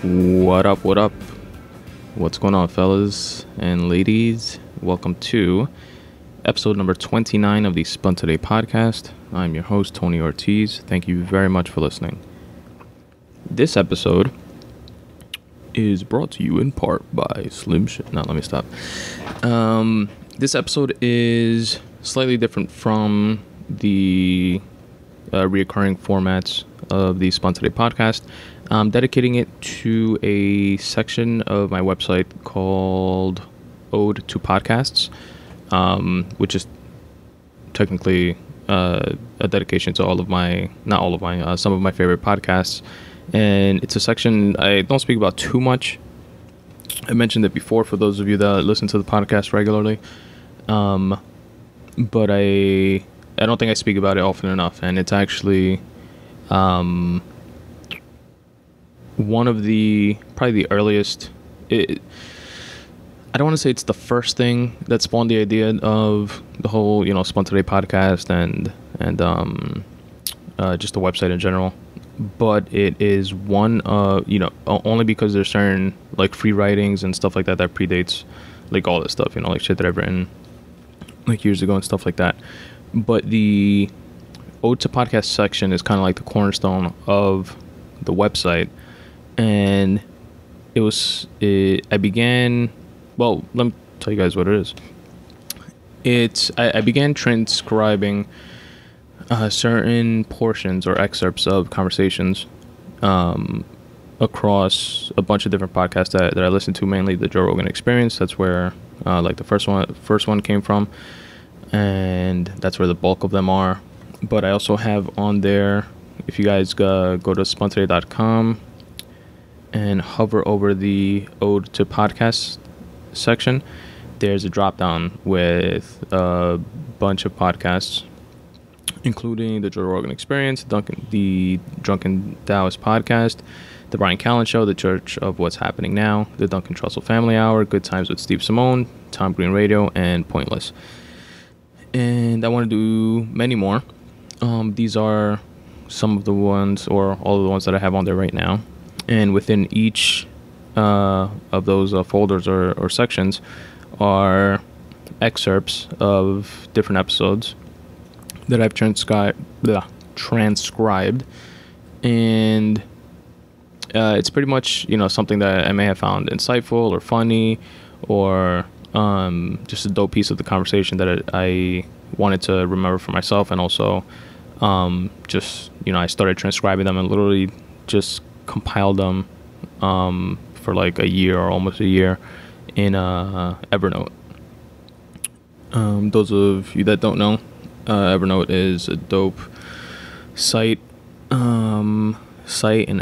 What up, what up? What's going on, fellas and ladies? Welcome to episode number 29 of the Spun Today Podcast. I'm your host, Tony Ortiz. Thank you very much for listening. This episode is brought to you in part by Slim Shit. No, let me stop. This episode is slightly different from the reoccurring formats of the Spun Today Podcast. I'm dedicating it to a section of my website called Ode-to-Podcasts, which is technically a dedication to some of my favorite podcasts. And it's a section I don't speak about too much. I mentioned it before for those of you that listen to the podcast regularly. But I don't think I speak about it often enough. And it's actually one of probably the earliest. I don't want to say it's the first thing that spawned the idea of the whole, Spun Today podcast and just the website in general. But it is one only because there's certain like free writings and stuff like that predates like all this stuff, like shit that I've written like years ago and stuff like that. But the Ode to Podcast section is kind of like the cornerstone of the website. And let me tell you guys what it is. I began transcribing certain portions or excerpts of conversations across a bunch of different podcasts that I listen to, mainly the Joe Rogan Experience. That's where like the first one came from, and that's where the bulk of them are. But I also have on there, if you guys go to spuntoday.com and hover over the Ode to Podcasts section, there's a drop down with a bunch of podcasts, including the Joe Rogan Experience, the Drunken Taoist Podcast, the Brian Callen Show, the Church of What's Happening Now, the Duncan Trussell Family Hour, Good Times with Steve Simone, Tom Green Radio, and Pointless. And I want to do many more. These are some of the ones, or all of the ones that I have on there right now. And within each of those folders or sections are excerpts of different episodes that I've transcribed. And it's pretty much, something that I may have found insightful or funny, or just a dope piece of the conversation that I wanted to remember for myself. And also I started transcribing them and literally just compiled them for like a year or almost a year in Evernote. Those of you that don't know, Evernote is a dope site and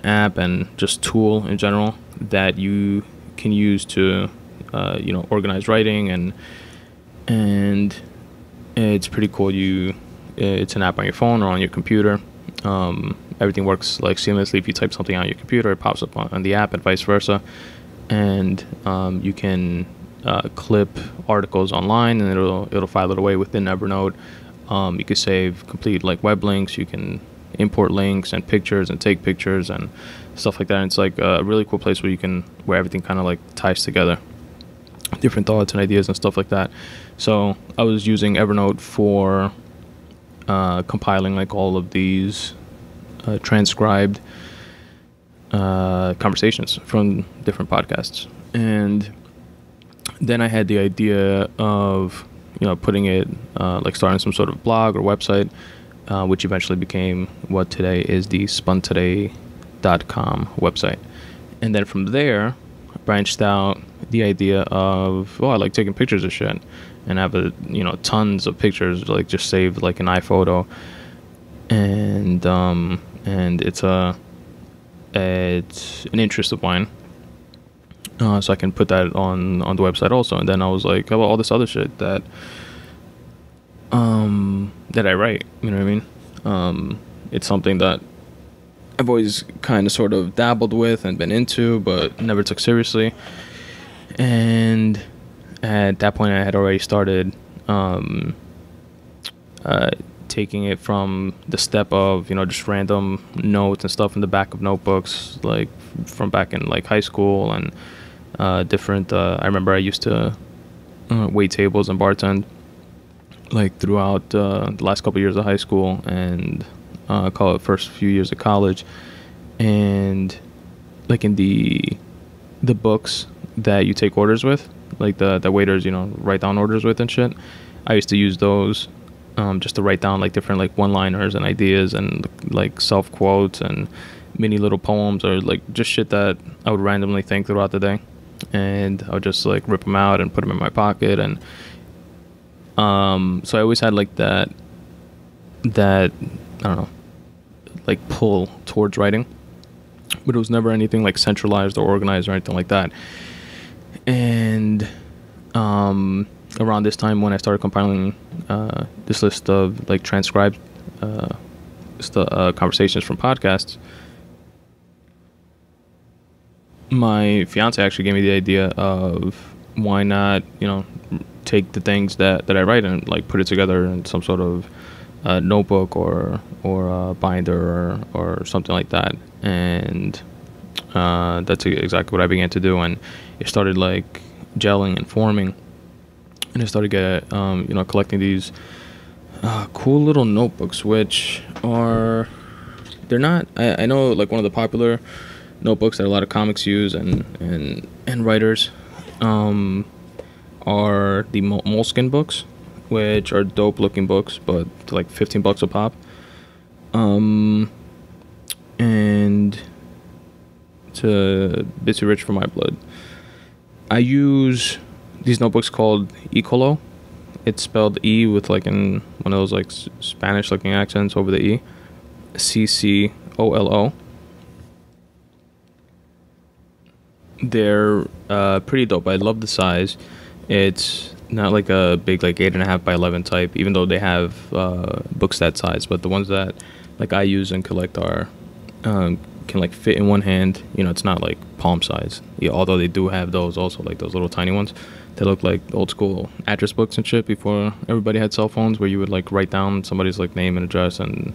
app and just tool in general that you can use to organize writing, and it's pretty cool. It's an app on your phone or on your computer. Everything works like seamlessly. If you type something on your computer, it pops up on the app, and vice versa. And you can clip articles online, and it'll file it away within Evernote. You can save complete like web links. You can import links and pictures and take pictures and stuff like that. And it's like a really cool place where everything kind of like ties together, different thoughts and ideas and stuff like that. So I was using Evernote for compiling like all of these transcribed conversations from different podcasts. And then I had the idea of putting it like starting some sort of blog or website, which eventually became what today is the spuntoday.com website. And then from there branched out the idea of, I like taking pictures of shit, and have tons of pictures like just saved like an iPhoto, and it's an interest of mine, so I can put that on the website also. And then I was like, how about all this other shit that I write, you know what I mean? It's something that I've always kind of sort of dabbled with and been into, but never took seriously. And at that point I had already started taking it from the step of, just random notes and stuff in the back of notebooks, like from back in like high school, and different. I remember I used to wait tables and bartend like throughout the last couple years of high school, and call it first few years of college, and like in the books that you take orders with, like the waiters, write down orders with and shit. I used to use those just to write down like different like one-liners and ideas and like self-quotes and mini little poems, or like just shit that I would randomly think throughout the day, and I would just like rip them out and put them in my pocket. And so I always had like that I don't know, like pull towards writing, but it was never anything like centralized or organized or anything like that. And around this time when I started compiling this list of like transcribed conversations from podcasts, my fiance actually gave me the idea of why not, take the things that I write and like put it together in some sort of notebook or binder or something like that. And that's exactly what I began to do, and it started like gelling and forming, and I started collecting these cool little notebooks, which are, they're not, I know like one of the popular notebooks that a lot of comics use and writers are the Moleskine books, which are dope looking books, but they're like $15 a pop. And it's a bit too rich for my blood. I use these notebooks called Ecolo. It's spelled E with like in one of those like Spanish looking accents over the E. CCOLO. They're pretty dope. I love the size. It's not like a big like 8.5 by 11 type, even though they have books that size. But the ones that like I use and collect are can like fit in one hand. It's not like palm size. Yeah, although they do have those also, like those little tiny ones. They look like old school address books and shit before everybody had cell phones, where you would like write down somebody's like name and address and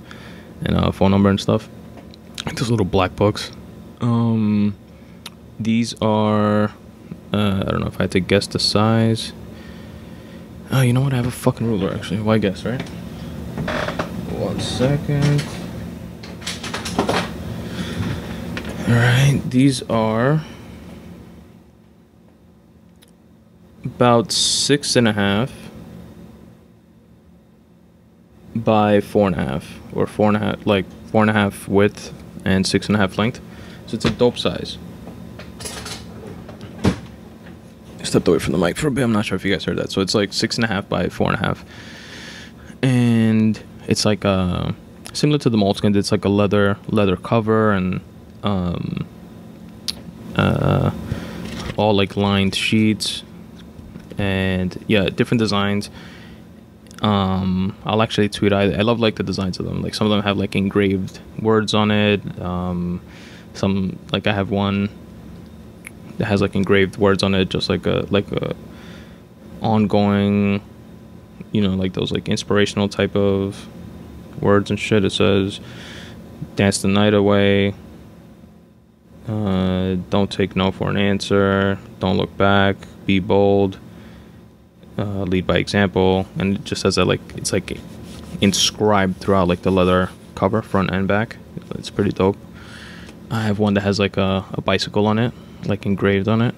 phone number and stuff. Like those little black books. These are I don't know if I had to guess the size. Oh, you know what? I have a fucking ruler actually. Why guess, right? 1 second. Alright, these are about 6.5 by 4.5, or 4.5, like 4.5 width and 6.5 length. So it's a dope size. Stepped away from the mic for a bit. I'm not sure if you guys heard that. So it's like 6.5 by 4.5, and it's like similar to the Moleskine. It's like a leather cover, and all like lined sheets, and yeah, different designs. I'll actually tweet. I love like the designs of them. Like some of them have like engraved words on it. Some, like I have one that has like engraved words on it, just like a ongoing, like those like inspirational type of words and shit. It says, "Dance the night away. Don't take no for an answer. Don't look back. Be bold. Lead by example." And it just says that like it's like inscribed throughout like the leather cover, front and back. It's pretty dope. I have one that has like a bicycle on it, like engraved on it.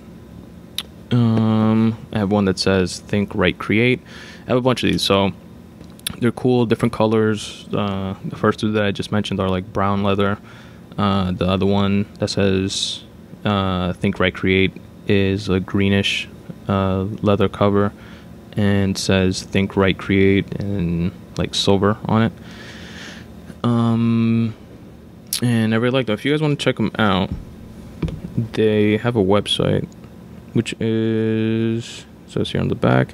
I have one that says "Think, Write, Create." I have a bunch of these, so they're cool, different colors. The first two that I just mentioned are like brown leather. The other one that says "Think, Write, Create" is a greenish leather cover, and says "Think, Write, Create" and like silver on it. And I really like them. If you guys want to check them out, they have a website, which is, says here on the back,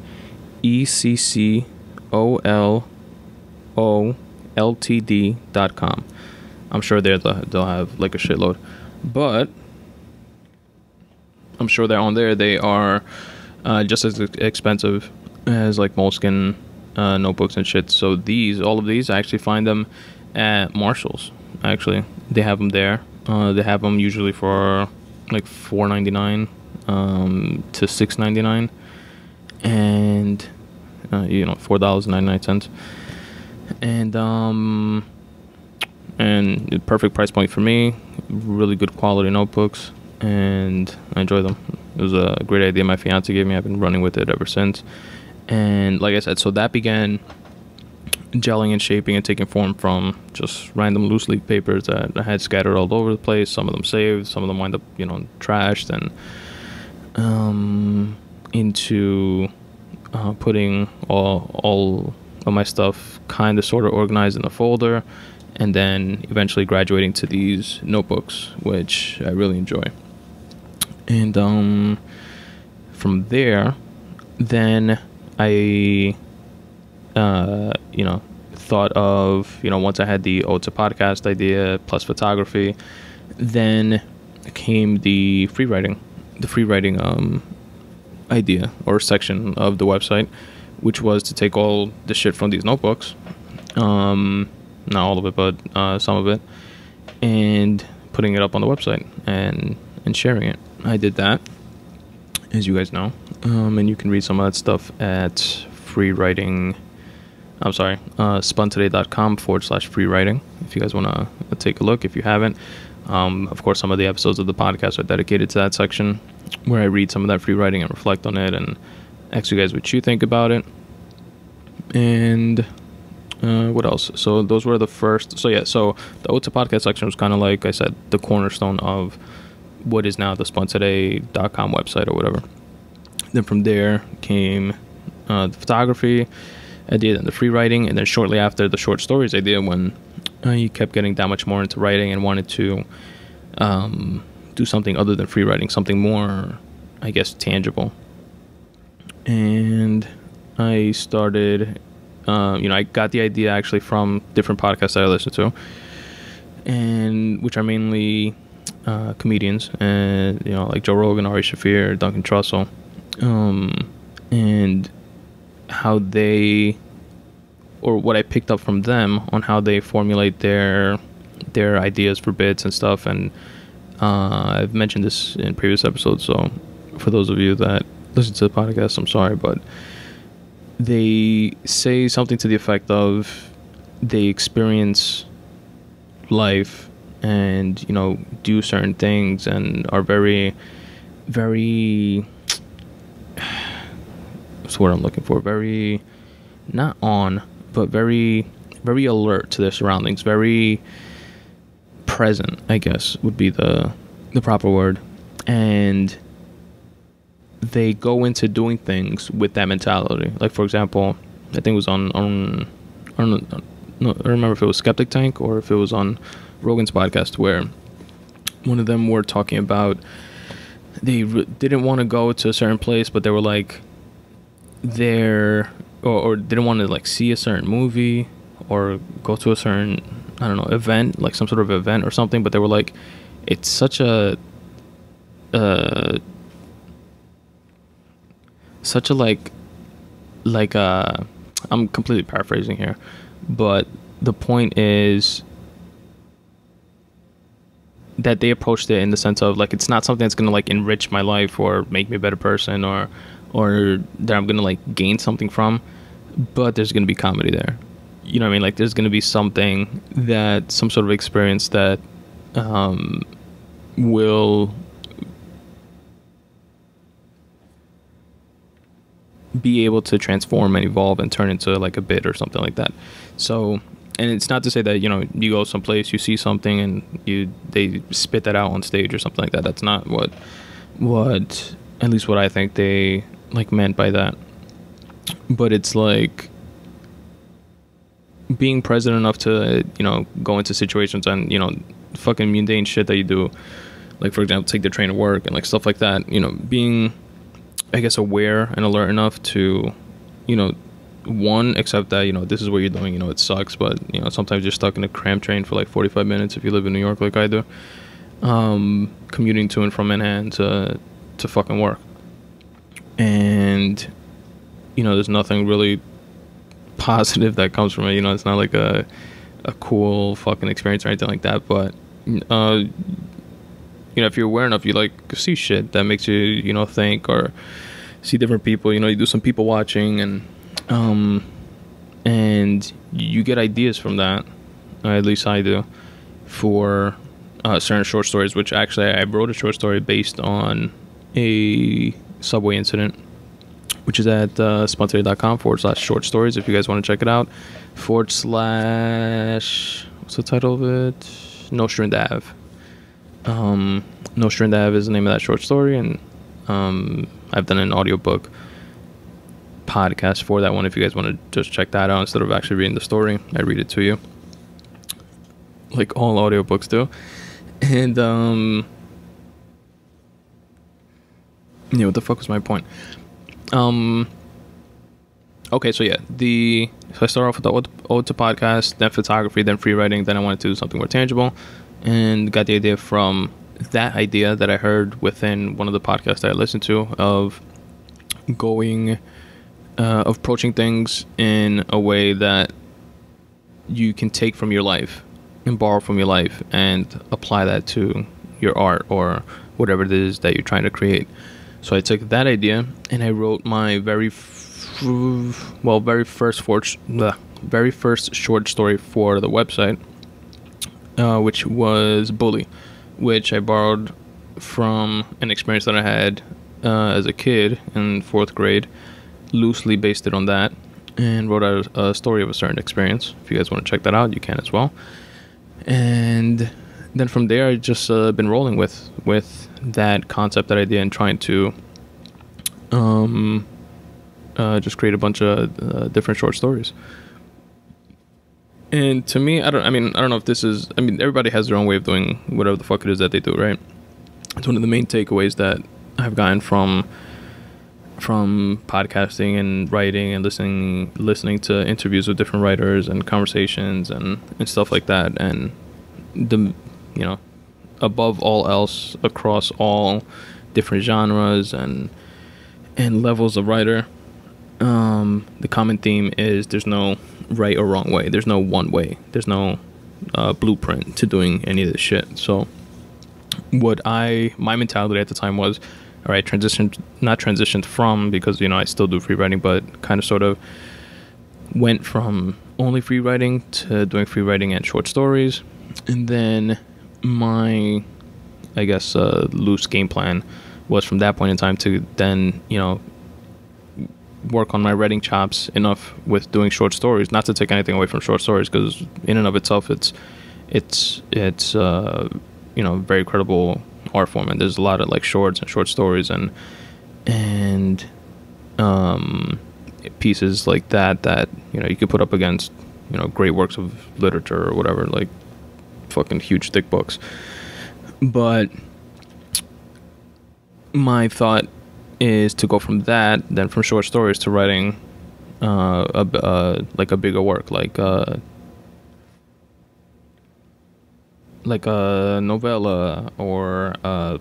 ECCOLOLTD.com. I'm sure they'll have like a shitload, but I'm sure they're on there. They are just as expensive as like Moleskine notebooks and shit. So all of these, I actually find them at Marshall's. Actually, they have them there. They have them usually for like $4.99 to $6.99, and $4.99, and the perfect price point for me. Really good quality notebooks, and I enjoy them. It was a great idea my fiance gave me. I've been running with it ever since. And like I said, so that began gelling and shaping and taking form from just random loose leaf papers that I had scattered all over the place. Some of them saved, some of them wind up, trashed, and into putting all of my stuff kind of sort of organized in a folder, and then eventually graduating to these notebooks, which I really enjoy. And from there, then I thought of, once I had the Ode-to-Podcast idea plus photography, then came the free writing idea or section of the website, which was to take all the shit from these notebooks, not all of it, but some of it, and putting it up on the website and sharing it. I did that, as you guys know, and you can read some of that stuff at spuntoday.com/free writing if you guys want to take a look if you haven't. Of course, some of the episodes of the podcast are dedicated to that section where I read some of that free writing and reflect on it and ask you guys what you think about it. And what else? So those were the first. So the Ode-to-Podcast section was kind of, like I said, the cornerstone of what is now the spuntoday.com website or whatever. Then from there came the photography idea, then the free writing, and then shortly after, the short stories idea, when you kept getting that much more into writing and wanted to do something other than free writing, something more, I guess, tangible. And I started, I got the idea actually from different podcasts that I listen to, and which are mainly comedians, and like Joe Rogan, Ari Shaffir, Duncan Trussell, and how they, or what I picked up from them on how they formulate their ideas for bits and stuff. And I've mentioned this in previous episodes, so for those of you that listen to the podcast, I'm sorry, but they say something to the effect of they experience life and do certain things and are very, very, what's the word I'm looking for, very not on, but very, very alert to their surroundings, very present, I guess would be the proper word. And they go into doing things with that mentality. Like, for example, I think it was on I don't remember if it was Skeptic Tank or if it was on Rogan's podcast, where one of them were talking about they didn't want to go to a certain place, but they were like or didn't want to like see a certain movie or go to a certain, I don't know, event, like some sort of event or something, but they were like, it's such a I'm completely paraphrasing here, but the point is that they approached it in the sense of like, it's not something that's gonna like enrich my life or make me a better person or that I'm gonna like gain something from, but there's gonna be comedy there. You know what I mean? Like, there's gonna be something, that some sort of experience that will be able to transform and evolve and turn into like a bit or something like that. So, and it's not to say that you go someplace, you see something, and they spit that out on stage or something like that. That's not what at least what I think they like meant by that. But it's like being present enough to go into situations and fucking mundane shit that you do, like, for example, take the train to work and like stuff like that. Being, I guess, aware and alert enough to one, accept that this is what you're doing, it sucks, but sometimes you're stuck in a cramped train for like 45 minutes if you live in New York like I do, commuting to and from Manhattan to fucking work. And there's nothing really positive that comes from it. You know, it's not like a cool fucking experience or anything like that. But you know, if you're aware enough, you like see shit that makes you, you know, think, or see different people. You know, you do some people watching, and you get ideas from that. At least I do, for certain short stories. Which actually, I wrote a short story based on a subway incident, which is at spuntoday.com/short stories. If you guys want to check it out, / what's the title of it? Nostrand Ave. Nostrand Ave is the name of that short story, and I've done an audiobook podcast for that one. If you guys want to just check that out instead of actually reading the story, I read it to you, like all audiobooks do. And yeah, what the fuck was my point? Okay, so yeah, so I started off with the Ode-to-Podcasts, then photography, then free writing, then I wanted to do something more tangible, and got the idea from that idea that I heard within one of the podcasts that I listened to, of approaching things in a way that you can take from your life and borrow from your life and apply that to your art or whatever it is that you're trying to create. So I took that idea and I wrote my very first short story for the website, which was Bully, which I borrowed from an experience that I had as a kid in 4th grade, loosely based it on that, and wrote out a story of a certain experience. If you guys want to check that out, you can as well. And then from there, I just been rolling with that concept, that idea, and trying to just create a bunch of different short stories. And to me, I don't know if this is, everybody has their own way of doing whatever the fuck it is that they do, right? It's one of the main takeaways that I've gotten from podcasting and writing and listening to interviews with different writers and conversations and stuff like that. And above all else, across all different genres and levels of writer, the common theme is there's no right or wrong way. There's no one way. There's no blueprint to doing any of this shit. So my mentality at the time was, all right, not transitioned from, because, you know, I still do free writing, but kind of sort of went from only free writing to doing free writing and short stories. And then my, I guess, loose game plan was from that point in time to then, you know, work on my writing chops enough with doing short stories, not to take anything away from short stories, because in and of itself, it's very credible art form, and there's a lot of like shorts and short stories and pieces like that you know, you could put up against, you know, great works of literature or whatever, like fucking huge thick books. But my thought is to go from that, then from short stories to writing a bigger work, like a novella or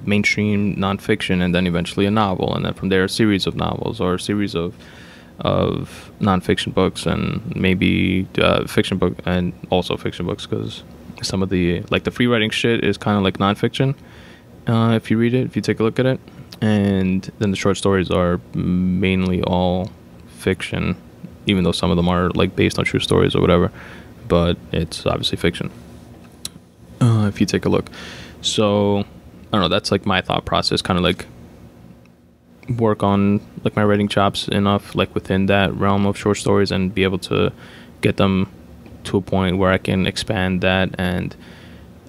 mainstream nonfiction, and then eventually a novel, and then from there a series of novels or a series of nonfiction books, and maybe fiction book, and also fiction books, because some of the, like, the free writing shit is kind of like nonfiction if you read it, if you take a look at it. And then the short stories are mainly all fiction, even though some of them are like based on true stories or whatever, but it's obviously fiction if you take a look. So I don't know, that's like my thought process, kind of like work on like my writing chops enough, like within that realm of short stories, and be able to get them to a point where I can expand that. And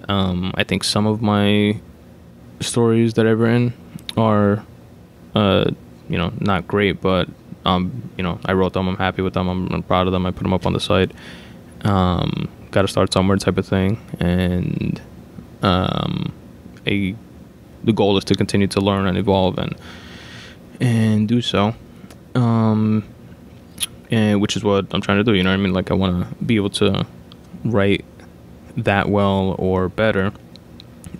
I think some of my stories that I've written are not great, but I wrote them, I'm happy with them, I'm proud of them, I put them up on the site. Got to start somewhere type of thing. And the goal is to continue to learn and evolve and do so, and which is what I'm trying to do, you know what I mean? Like, I want to be able to write that well or better,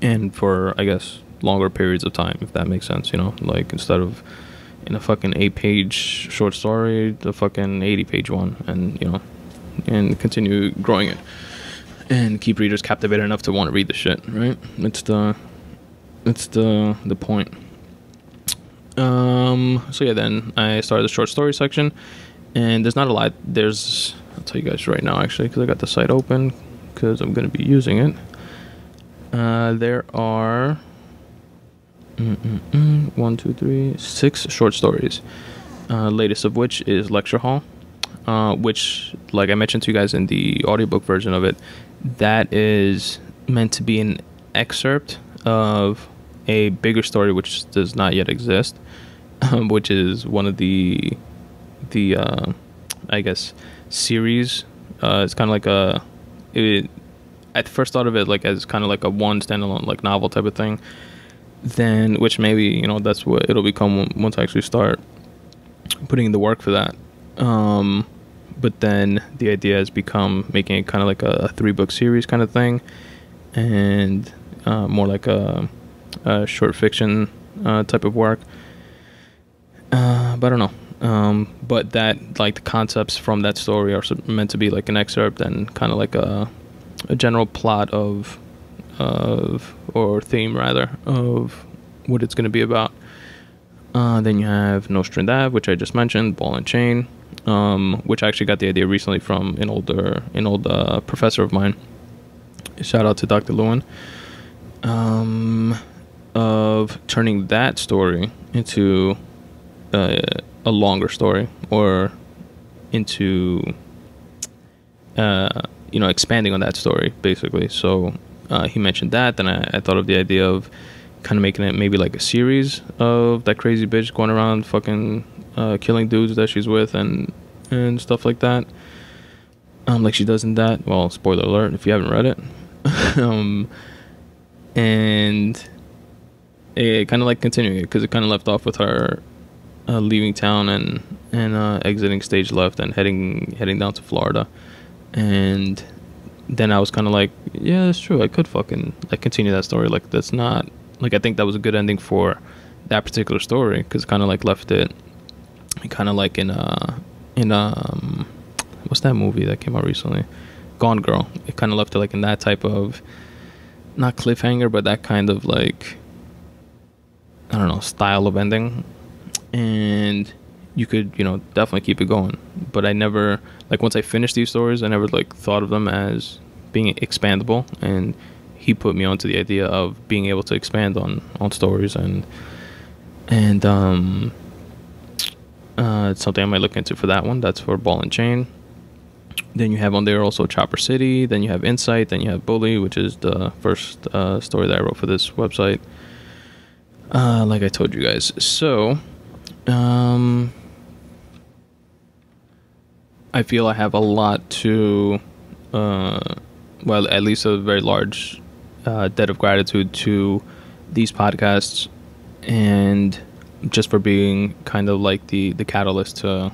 and for, I guess, longer periods of time, if that makes sense, you know, like instead of in a fucking 8-page short story, the fucking 80-page one, and and continue growing it and keep readers captivated enough to want to read the shit, right? It's the point. So yeah, then I started the short story section, and there's not a lot. I'll tell you guys right now, actually, because I got the site open, because I'm going to be using it. There are 6 short stories. Latest of which is Lecture Hall, which, like I mentioned to you guys in the audiobook version of it, that is meant to be an excerpt of a bigger story which does not yet exist, which is one of the I guess series. It's kind of like I first thought of it like as kind of like a one standalone like novel type of thing, then which maybe that's what it'll become once I actually start putting in the work for that. But then the idea has become making it kind of like a 3-book series kind of thing, and more like a short fiction type of work. But I don't know. But that, like, the concepts from that story are meant to be like an excerpt and kind of like a general plot of or theme rather of what it's going to be about. Then you have Nostrandav, which I just mentioned, Ball and Chain, which I actually got the idea recently from an old professor of mine. Shout out to Dr. Lewin. Of turning that story into a longer story, or into expanding on that story, basically. So he mentioned that, then I thought of the idea of kind of making it maybe like a series of that crazy bitch going around fucking killing dudes that she's with and stuff like that, like she does in that. Well, spoiler alert if you haven't read it. And it kind of like continuing it, because it kind of left off with her leaving town and exiting stage left and heading down to Florida. And then I was kind of like, yeah, that's true, I could fucking like continue that story. Like, that's not like, I think that was a good ending for that particular story, because it kind of like left it kind of like in what's that movie that came out recently, Gone Girl. It kind of left it like in that type of, not cliffhanger, but that kind of like, I don't know, style of ending. And you could, definitely keep it going. But I never, like, once I finished these stories, I never like thought of them as being expandable. And he put me onto the idea of being able to expand on stories, and it's something I might look into for that one. That's for Ball and Chain. Then you have on there also Chopper City. Then you have Insight. Then you have Bully, which is the first story that I wrote for this website. Like I told you guys. So, I feel I have a lot to, well, at least a very large debt of gratitude to these podcasts, and just for being kind of like the catalyst to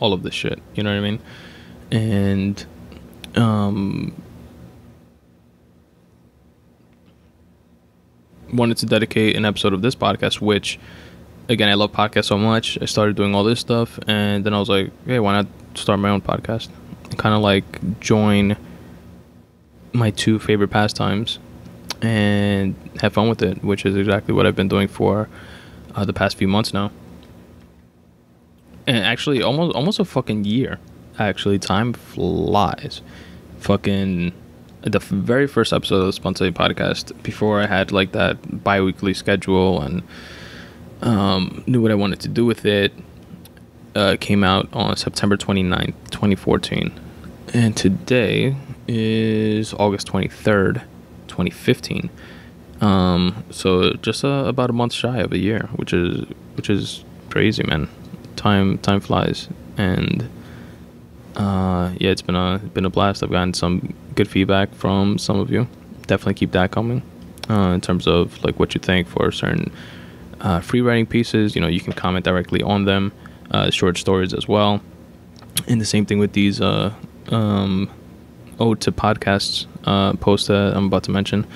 all of this shit. You know what I mean? And wanted to dedicate an episode of this podcast, which, again, I love podcasts so much. I started doing all this stuff, and then I was like, hey, why not start my own podcast and kind of like join my 2 favorite pastimes and have fun with it, which is exactly what I've been doing for the past few months now. And actually almost a fucking year. Actually, time flies. Fucking the very first episode of the Spun Today podcast, before I had like that bi-weekly schedule and knew what I wanted to do with it, came out on September 29th, 2014. And today is August 23rd, 2015. So just about a month shy of a year, which is crazy, man. Time flies. And yeah, it's been a blast. I've gotten some good feedback from some of you. Definitely keep that coming, in terms of like what you think for certain free writing pieces. You can comment directly on them, short stories as well. And the same thing with these Ode-to-Podcasts posts that I'm about to mention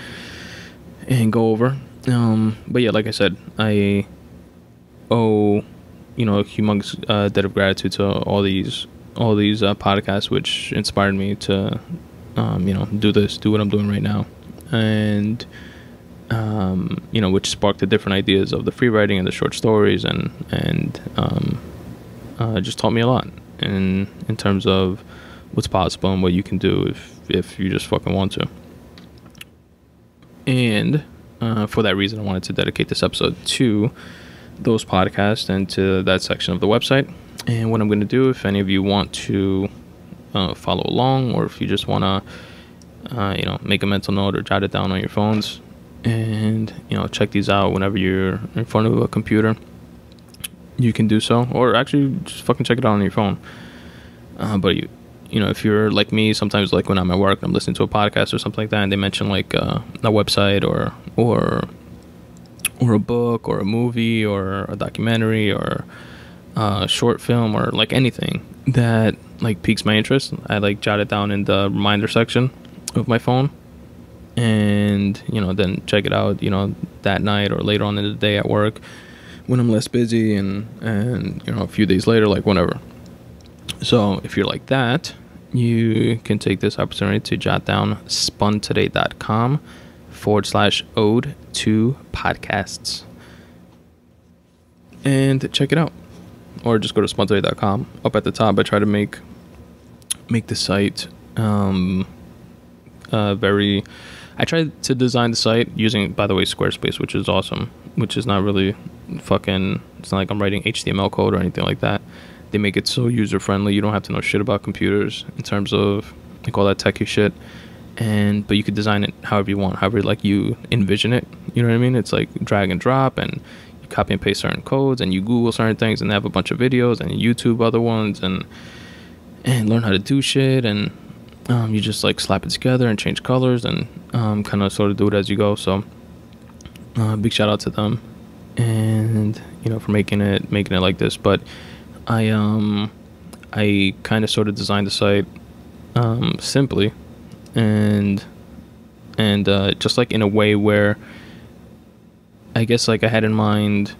and go over. But yeah, like I said, I owe humongous debt of gratitude to all these podcasts, which inspired me to do what I'm doing right now, and which sparked the different ideas of the free writing and the short stories, and just taught me a lot in terms of what's possible and what you can do if you just fucking want to. And for that reason, I wanted to dedicate this episode to those podcasts and to that section of the website. And what I'm going to do, if any of you want to follow along, or if you just want to make a mental note or jot it down on your phones, and check these out whenever you're in front of a computer, you can do so, or actually just fucking check it out on your phone. But if you're like me, sometimes like when I'm at work and I'm listening to a podcast or something like that, and they mention like a website or a book or a movie or a documentary or a short film or like anything that like piques my interest, I like jot it down in the reminder section of my phone, and then check it out that night or later on in the day at work when I'm less busy, and a few days later, like whenever. So if you're like that, you can take this opportunity to jot down spuntoday.com/ode-to-podcasts and check it out, or just go to spuntoday.com. Up at the top, I try to make the site I tried to design the site using, by the way, Squarespace, which is awesome, which is not really it's not like I'm writing HTML code or anything like that. They make it so user friendly. You don't have to know shit about computers in terms of like all that techie shit, but you could design it however you want, however like you envision it. You know what I mean? It's like drag and drop, and you copy and paste certain codes, and you Google certain things, and they have a bunch of videos, and you YouTube other ones, and learn how to do shit, and you just like slap it together and change colors, and kind of sort of do it as you go. So big shout out to them, and for making it like this. But I kind of sort of designed the site simply, and just like in a way where I guess like I had in mind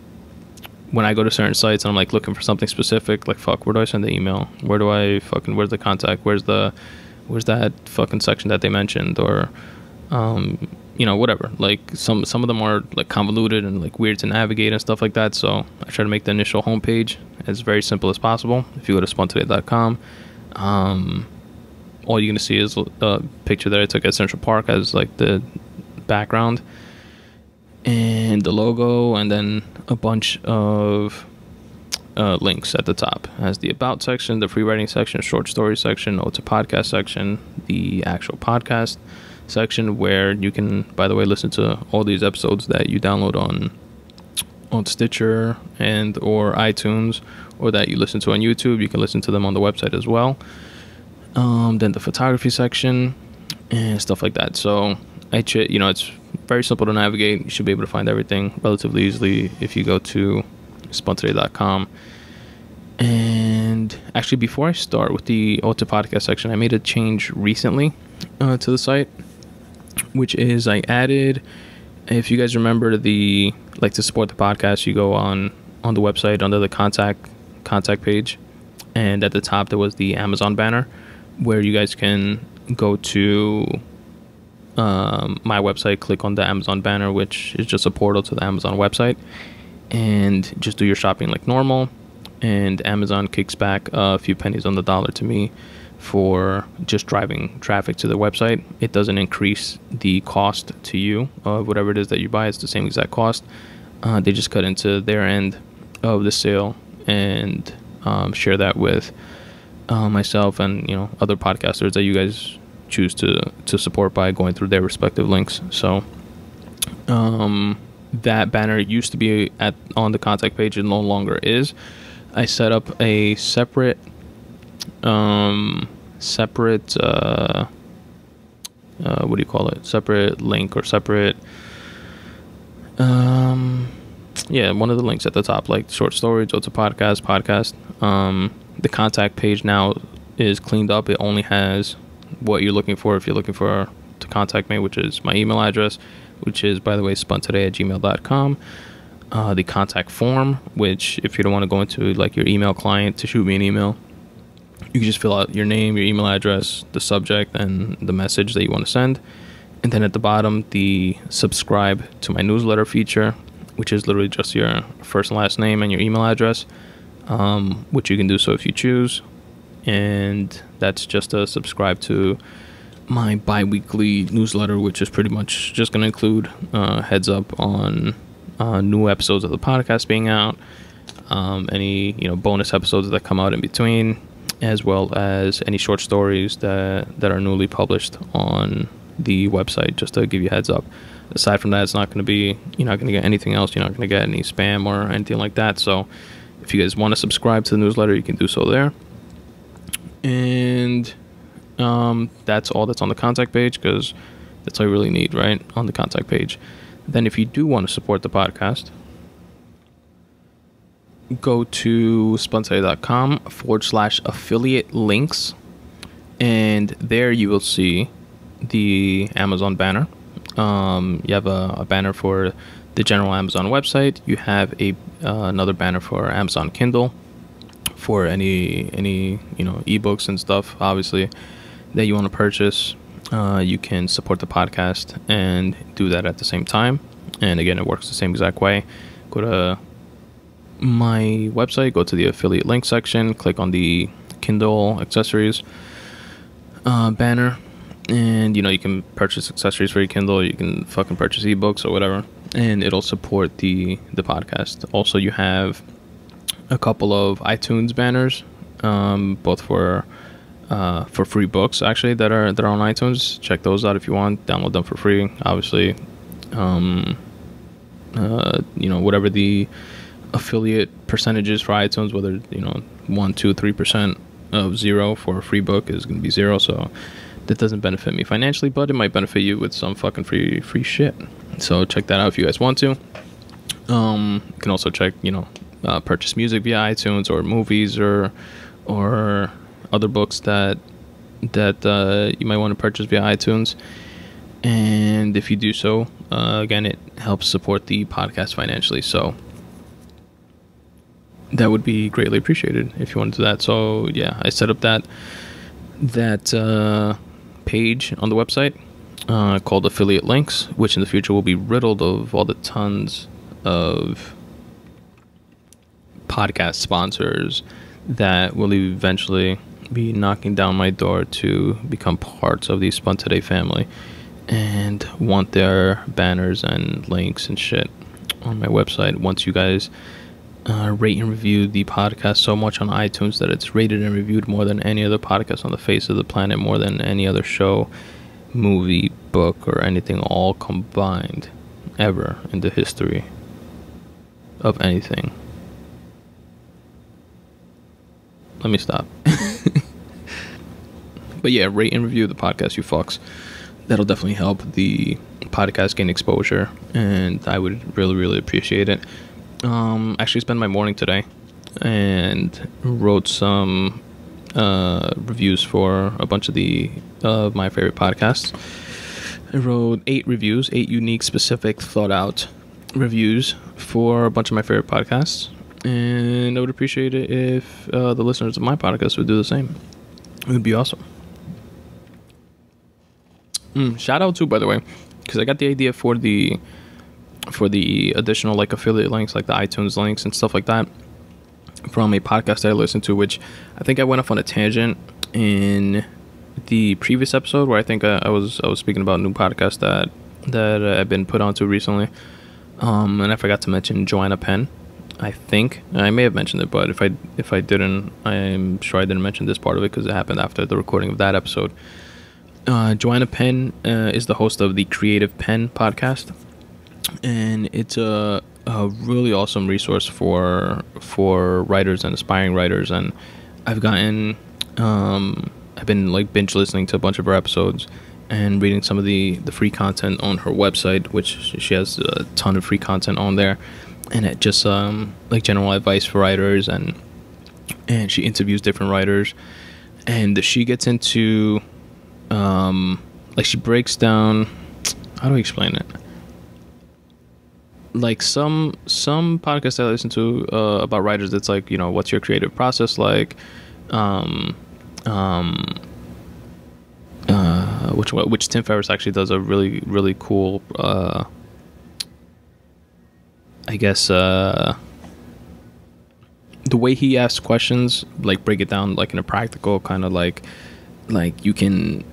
when I go to certain sites and I'm like looking for something specific, like fuck, where do I send the email? Where's the contact? Where's that fucking section that they mentioned? Or whatever. Like some of them are like convoluted and like weird to navigate and stuff like that. So I try to make the initial homepage as very simple as possible. If you go to spuntoday.com, all you're gonna see is a picture that I took at Central Park as like the background, and the logo, and then a bunch of links at the top. It has the about section, the free writing section, short story section, Ode-to-Podcast section, the actual podcast section, where you can, by the way, listen to all these episodes that you download on Stitcher and or iTunes, or that you listen to on YouTube. You can listen to them on the website as well. Then the photography section and stuff like that. So it's very simple to navigate. You should be able to find everything relatively easily if you go to spuntoday.com. And actually, before I start with the Ode-to-Podcast section, I made a change recently to the site, which is I added, if you guys remember, to support the podcast, you go on the website under the contact page, and at the top there was the Amazon banner where you guys can go to my website, click on the Amazon banner, which is just a portal to the Amazon website, and just do your shopping like normal, and Amazon kicks back a few pennies on the dollar to me for just driving traffic to the website. It doesn't increase the cost to you of whatever it is that you buy. It's the same exact cost. They just cut into their end of the sale and share that with myself and other podcasters that you guys choose to support by going through their respective links. So that banner used to be on the contact page and no longer is. I set up a separate separate link, or separate one of the links at the top, like short stories, Ode-to-Podcast. The contact page now is cleaned up. It only has what you're looking for if you're looking to contact me, which is my email address, which is, by the way, spuntoday@gmail.com. the contact form, which if you don't want to go into like your email client to shoot me an email, you can just fill out your name, your email address, the subject, and the message that you want to send. And then at the bottom, the subscribe to my newsletter feature, which is literally just your first and last name and your email address, which you can do so if you choose. And that's just a subscribe to my bi-weekly newsletter, which is pretty much just going to include heads up on new episodes of the podcast being out, any bonus episodes that come out in between, as well as any short stories that are newly published on the website, just to give you a heads up. Aside from that, it's not going to be, you're not going to get anything else. You're not going to get any spam or anything like that. So if you guys want to subscribe to the newsletter, you can do so there. And that's all that's on the contact page, because that's all you really need, right, on the contact page. Then if you do want to support the podcast, go to spuntoday.com/affiliate links, and there you will see the Amazon banner. You have a banner for the general Amazon website. You have another banner for Amazon Kindle for any ebooks and stuff, obviously, that you want to purchase. You can support the podcast and do that at the same time. And again, it works the same exact way. Go to my website, go to the affiliate link section, click on the Kindle accessories banner, and you can purchase accessories for your Kindle. You can fucking purchase ebooks or whatever, and it'll support the podcast. Also, you have a couple of iTunes banners, both for free books actually that are on iTunes. Check those out if you want. Download them for free. Obviously, whatever the affiliate percentages for iTunes, whether 1, 2, 3% of 0 for a free book is going to be 0. So that doesn't benefit me financially, but it might benefit you with some fucking free shit. So check that out if you guys want to. You can also check purchase music via iTunes, or movies, or other books that you might want to purchase via iTunes. And if you do so, again, it helps support the podcast financially. So that would be greatly appreciated if you want to do that. So yeah, I set up that page on the website called Affiliate Links, which in the future will be riddled of all the tons of podcast sponsors that will eventually be knocking down my door to become parts of the Spun Today family and want their banners and links and shit on my website. Once you guys rate and review the podcast so much on iTunes that it's rated and reviewed more than any other podcast on the face of the planet, more than any other show, movie, book, or anything all combined ever in the history of anything. Let me stop. But yeah, rate and review the podcast, you fucks. That'll definitely help the podcast gain exposure, and I would really, really appreciate it. Actually spent my morning today and wrote some reviews for a bunch of my favorite podcasts. I wrote 8 reviews, 8 unique, specific, thought out reviews for a bunch of my favorite podcasts, and I would appreciate it if the listeners of my podcast would do the same. It would be awesome. Shout out too, by the way, because I got the idea for the additional like affiliate links, like the iTunes links and stuff like that, from a podcast I listened to, which I think I went off on a tangent in the previous episode, where I think I was speaking about a new podcast that I've been put onto recently, and I forgot to mention Joanna Penn. I think I may have mentioned it, but if I didn't, I'm sure I didn't mention this part of it because it happened after the recording of that episode. Joanna Penn is the host of the Creative Penn podcast, and it's a really awesome resource for writers and aspiring writers. And I've been like binge listening to a bunch of her episodes and reading some of the free content on her website, which she has a ton of free content on there, and it just like general advice for writers, and she interviews different writers, and she gets into like she breaks down, how do I explain it? like some podcasts that I listen to about writers, it's like, what's your creative process like? Um, um, which Tim Ferriss actually does a really really cool, I guess, the way he asks questions, like break it down like in a practical kind of like you can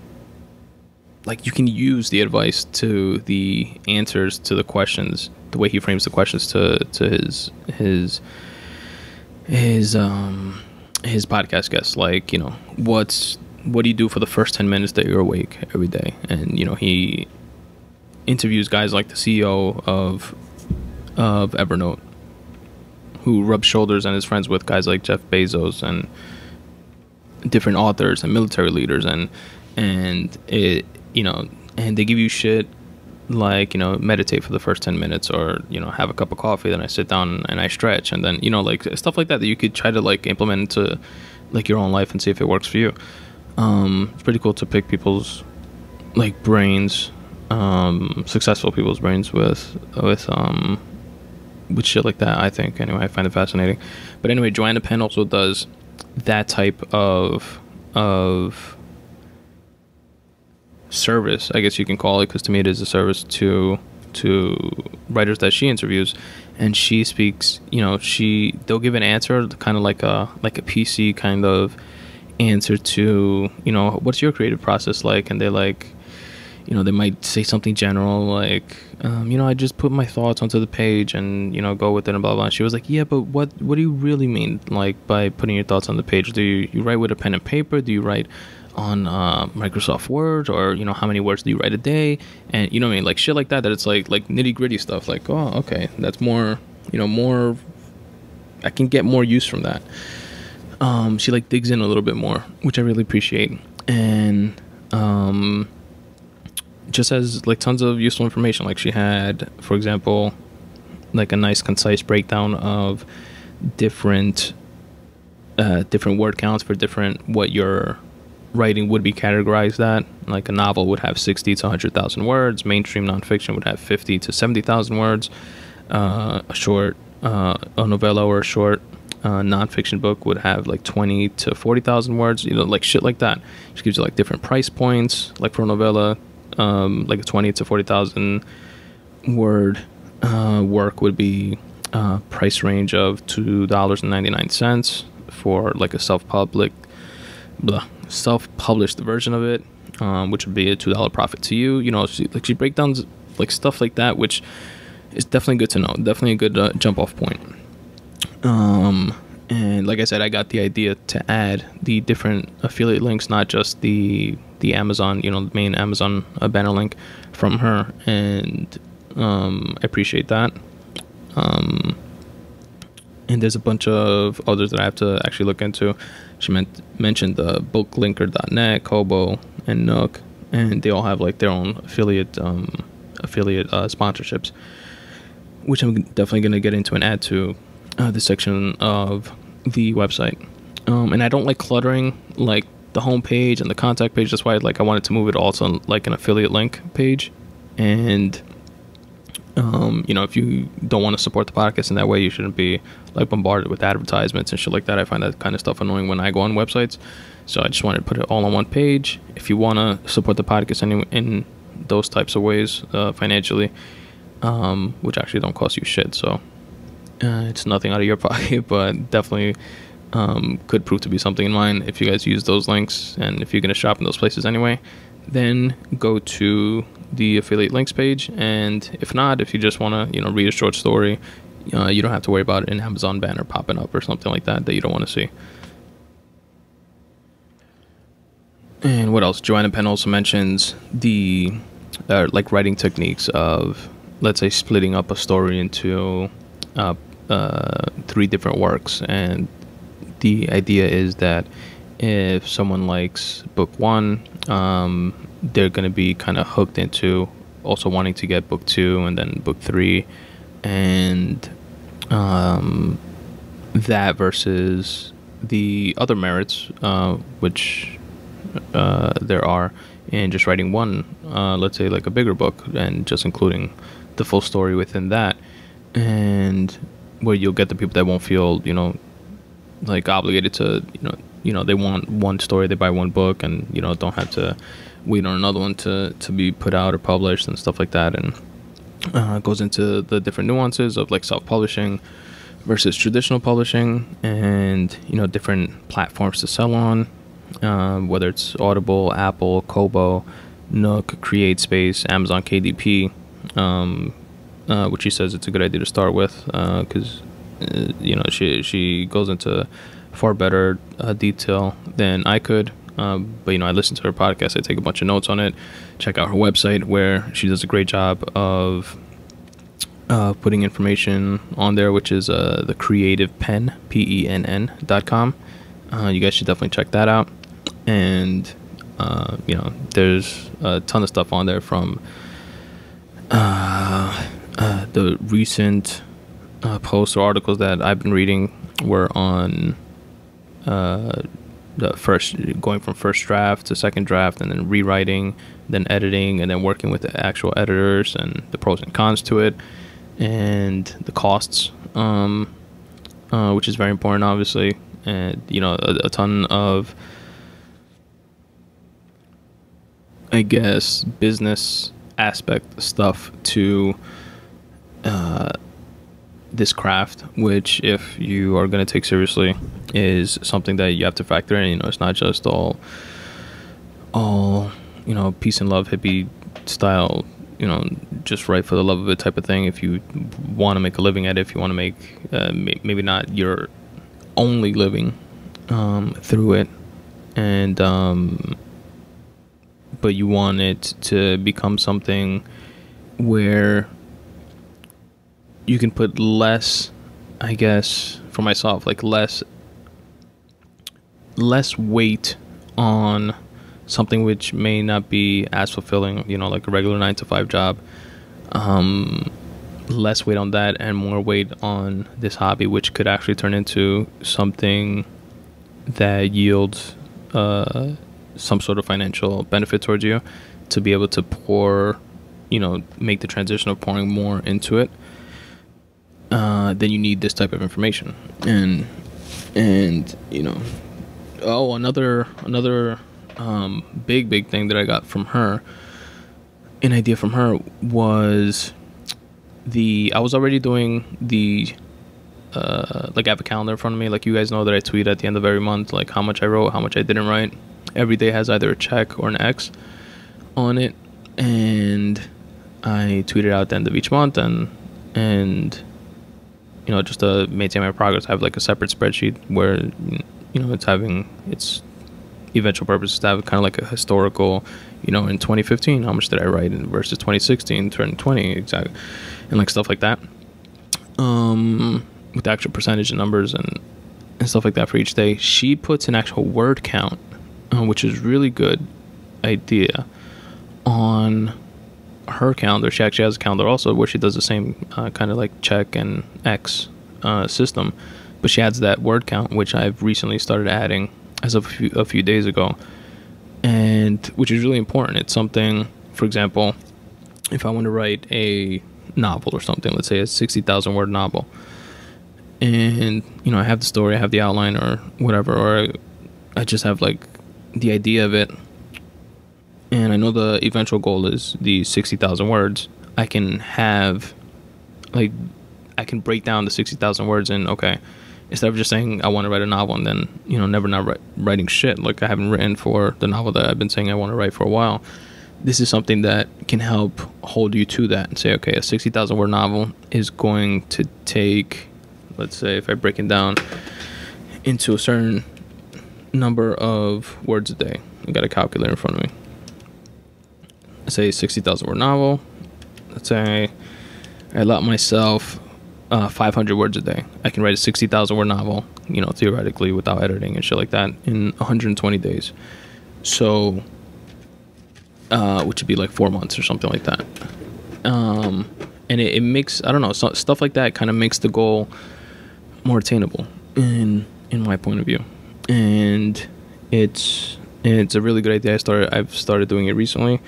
use the advice to the answers to the questions, the way he frames the questions to his podcast guests, like, what do you do for the first 10 minutes that you're awake every day? And he interviews guys like the CEO of Evernote, who rubs shoulders and is friends with guys like Jeff Bezos and different authors and military leaders, and it, and they give you shit like, meditate for the first 10 minutes, or have a cup of coffee, then I sit down and I stretch, and then like stuff like that you could try to like implement into like your own life and see if it works for you. It's pretty cool to pick people's like brains, successful people's brains with shit like that. I think, anyway, I find it fascinating. But anyway, Joanna Penn also does that type of service, I guess you can call it, because to me it is a service to writers that she interviews. And she speaks, they'll give an answer kind of like a PC kind of answer to, what's your creative process like? And they like, they might say something general like, I just put my thoughts onto the page and, go with it and blah, blah. And she was like, yeah, but what do you really mean, like, by putting your thoughts on the page? Do you write with a pen and paper? Do you write on Microsoft Word? Or, how many words do you write a day? And, what I mean? Like, shit like that it's like nitty gritty stuff. Like, oh, okay, that's more, more, I can get more use from that. She, like, digs in a little bit more, which I really appreciate. And, just has like tons of useful information. Like, she had, for example, like a nice concise breakdown of different word counts for different what your writing would be categorized at. Like, a novel would have 60 to 100,000 words. Mainstream nonfiction would have 50 to 70,000 words. A novella or a short nonfiction book would have like 20 to 40,000 words. Like shit like that. She gives you like different price points. Like, for a novella, like a 20 to 40,000 word work would be price range of $2.99 for like a self-published version of it, which would be a $2 profit to you. She breaks down like stuff like that, which is definitely good to know. Definitely a good jump off point. And like I said, I got the idea to add the different affiliate links, not just the Amazon, the main Amazon banner link from her, and I appreciate that. And there's a bunch of others that I have to actually look into. She mentioned the booklinker.net, Kobo, and Nook, and they all have like their own affiliate sponsorships, which I'm definitely going to get into and add to this section of the website. And I don't like cluttering like the home page and the contact page. That's why I wanted to move it all to like an affiliate link page. And if you don't want to support the podcast in that way, you shouldn't be like bombarded with advertisements and shit like that. I find that kind of stuff annoying when I go on websites. So I just wanted to put it all on one page. If you want to support the podcast in those types of ways, financially, which actually don't cost you shit, so it's nothing out of your pocket, but definitely could prove to be something in mine if you guys use those links. And if you're going to shop in those places anyway, then go to the affiliate links page. And if not, if you just want to read a short story, you don't have to worry about an Amazon banner popping up or something like that you don't want to see. And what else? Joanna Penn also mentions the like writing techniques of, let's say, splitting up a story into 3 different works. And the idea is that if someone likes book 1, they're going to be kind of hooked into also wanting to get book 2 and then book 3, and that versus the other merits, which there are in just writing one, let's say like a bigger book, and just including the full story within that. and where you'll get the people that won't feel, like obligated to, they want one story, they buy one book, and don't have to wait on another one to be put out or published and stuff like that. And it goes into the different nuances of like self-publishing versus traditional publishing, and different platforms to sell on, whether it's Audible, Apple, Kobo, Nook, CreateSpace, Amazon KDP, which she says it's a good idea to start with, because she goes into far better detail than I could. But I listen to her podcast, I take a bunch of notes on it. Check out her website, where she does a great job of putting information on there, which is the Creative Pen, PENN.com. You guys should definitely check that out. And there's a ton of stuff on there from the recent posts or articles that I've been reading were on going from first draft to second draft, and then rewriting, then editing, and then working with the actual editors, and the pros and cons to it, and the costs, which is very important, obviously. And a ton of, I guess, business aspect stuff to this craft, which, if you are going to take seriously, is something that you have to factor in. It's not just all peace and love, hippie style, just write for the love of it type of thing. If you want to make a living at it, if you want to make maybe not your only living through it, and but you want it to become something where you can put less, I guess, for myself, like less weight on something which may not be as fulfilling, like a regular 9-to-5 job. Less weight on that, and more weight on this hobby, which could actually turn into something that yields some sort of financial benefit towards you, to be able to pour, make the transition of pouring more into it. Then you need this type of information. And another big thing that I got from her, an idea from her, was I was already doing the like I have a calendar in front of me. Like, you guys know that I tweet at the end of every month, like how much I wrote, how much I didn't write. Every day has either a check or an X on it, and I tweet it out at the end of each month, and just to maintain my progress, I have like a separate spreadsheet where it's having its eventual purpose is to have kind of like a historical, in 2015, how much did I write versus 2016, 2020, exactly, and like stuff like that, with the actual percentage and numbers and stuff like that for each day. She puts an actual word count, which is really good idea, on her calendar. She actually has a calendar also where she does the same kind of like check and X system, but she adds that word count, which I've recently started adding as of a few days ago, and which is really important. It's something, for example, if I want to write a novel or something, let's say a 60,000 word novel, and I have the story, I have the outline or whatever, or I just have like the idea of it, and I know the eventual goal is the 60,000 words. I can break down the 60,000 words, and okay, instead of just saying I want to write a novel and then never not writing shit, like I haven't written for the novel that I've been saying I want to write for a while. This is something that can help hold you to that and say, okay, a 60,000 word novel is going to take, let's say, if I break it down into a certain number of words a day. I got a calculator in front of me. Let's say 60,000 word novel. Let's say I allot myself 500 words a day. I can write a 60,000 word novel, theoretically, without editing and shit like that, in 120 days. So, which would be like 4 months or something like that. And it makes, I don't know, stuff like that kind of makes the goal more attainable in my point of view. And it's a really good idea. I've started doing it recently,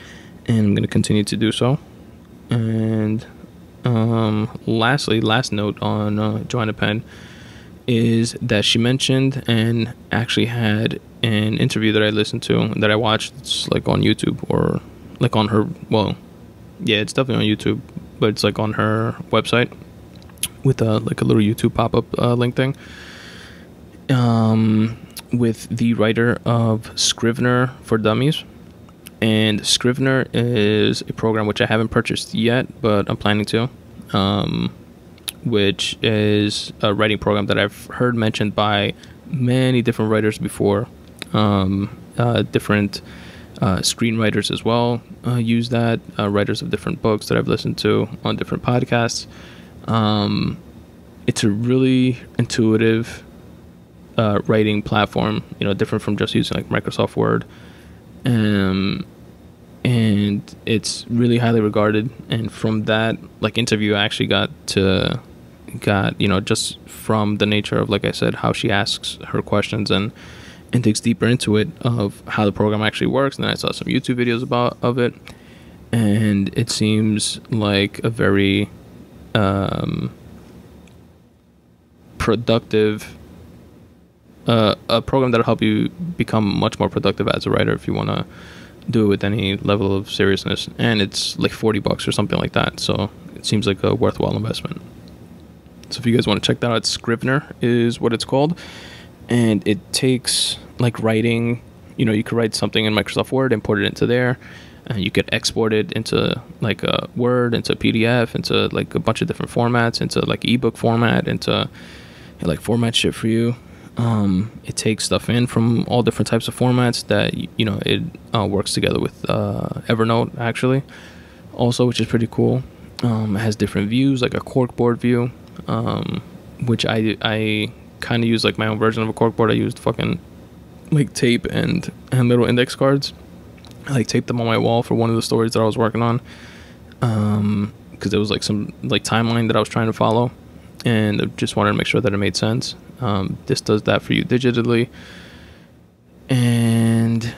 and I'm going to continue to do so. And last note on Joanna Penn is that she mentioned and actually had an interview that I listened to, that I watched. It's like on YouTube, or like on her, well, yeah, it's definitely on YouTube, but it's like on her website with like a little YouTube pop-up link thing, with the writer of Scrivener for Dummies. And Scrivener is a program which I haven't purchased yet, but I'm planning to, which is a writing program that I've heard mentioned by many different writers before. Different screenwriters as well use that, writers of different books that I've listened to on different podcasts. It's a really intuitive writing platform, different from just using like Microsoft Word. And it's really highly regarded. And from that like interview, I actually got just from the nature of, like I said, how she asks her questions and digs deeper into it, of how the program actually works. And then I saw some YouTube videos of it, and it seems like a very productive a program that'll help you become much more productive as a writer, if you want to do it with any level of seriousness. And it's like $40 or something like that, so it seems like a worthwhile investment. So if you guys want to check that out, Scrivener is what it's called. And it takes like writing, you could write something in Microsoft Word, import it into there, and you could export it into like a Word, into PDF, into like a bunch of different formats, into like ebook format, into like format shit for you. It takes stuff in from all different types of formats that, it works together with Evernote, actually, also, which is pretty cool. It has different views, like a corkboard view, which I kind of use like my own version of a corkboard. I used fucking like tape and little index cards. I like taped them on my wall for one of the stories that I was working on, because there was like some like timeline that I was trying to follow, and I just wanted to make sure that it made sense. This does that for you digitally, and I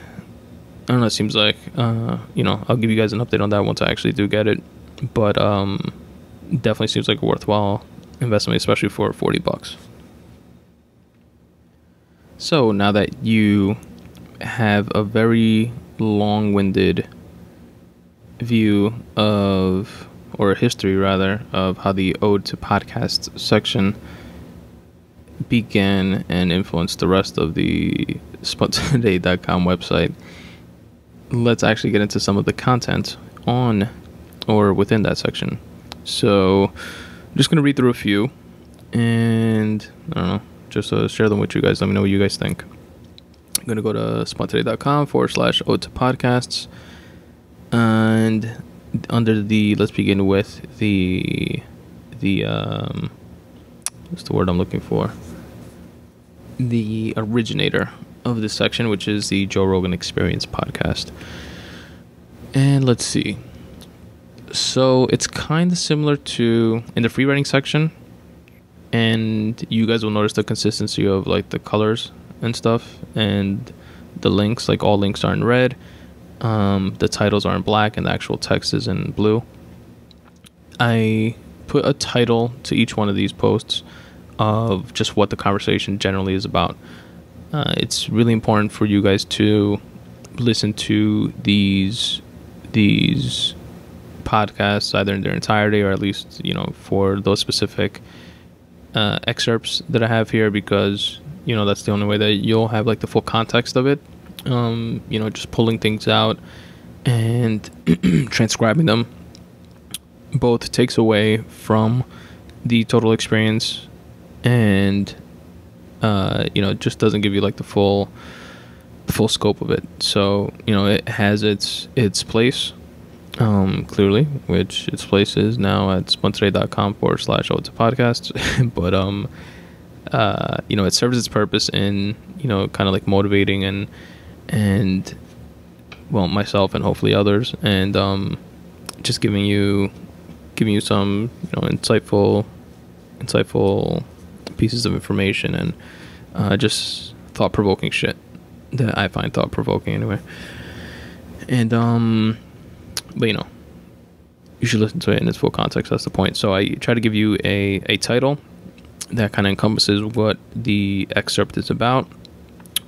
don't know, it seems like I'll give you guys an update on that once I actually do get it, but definitely seems like a worthwhile investment, especially for $40. So now that you have a very long-winded view of, or a history rather, of how the Ode to Podcasts section began and influenced the rest of the SpunToday.com website, let's actually get into some of the content on or within that section. So I'm just going to read through a few, and I don't know, just share them with you guys. Let me know what you guys think. I'm going to go to spuntoday.com/Ode-to-Podcasts, and under the, let's begin with the what's the word I'm looking for? The originator of this section, which is the Joe Rogan Experience podcast. And let's see. So it's kind of similar to in the free writing section, and you guys will notice the consistency of like the colors and stuff, and the links, like all links are in red, the titles are in black, and the actual text is in blue. I put a title to each one of these posts of just what the conversation generally is about. It's really important for you guys to listen to these podcasts either in their entirety, or at least for those specific excerpts that I have here, because that's the only way that you'll have like the full context of it. Just pulling things out and transcribing them both takes away from the total experience, and just doesn't give you like the full scope of it. So it has its place, clearly, which its place is now at spuntoday.com/Ode-to-Podcasts. But it serves its purpose in kind of like motivating and well, myself and hopefully others, and just giving you some insightful pieces of information, and just thought-provoking shit that I find thought-provoking anyway. And but you should listen to it in its full context. That's the point. So I try to give you a title that kind of encompasses what the excerpt is about,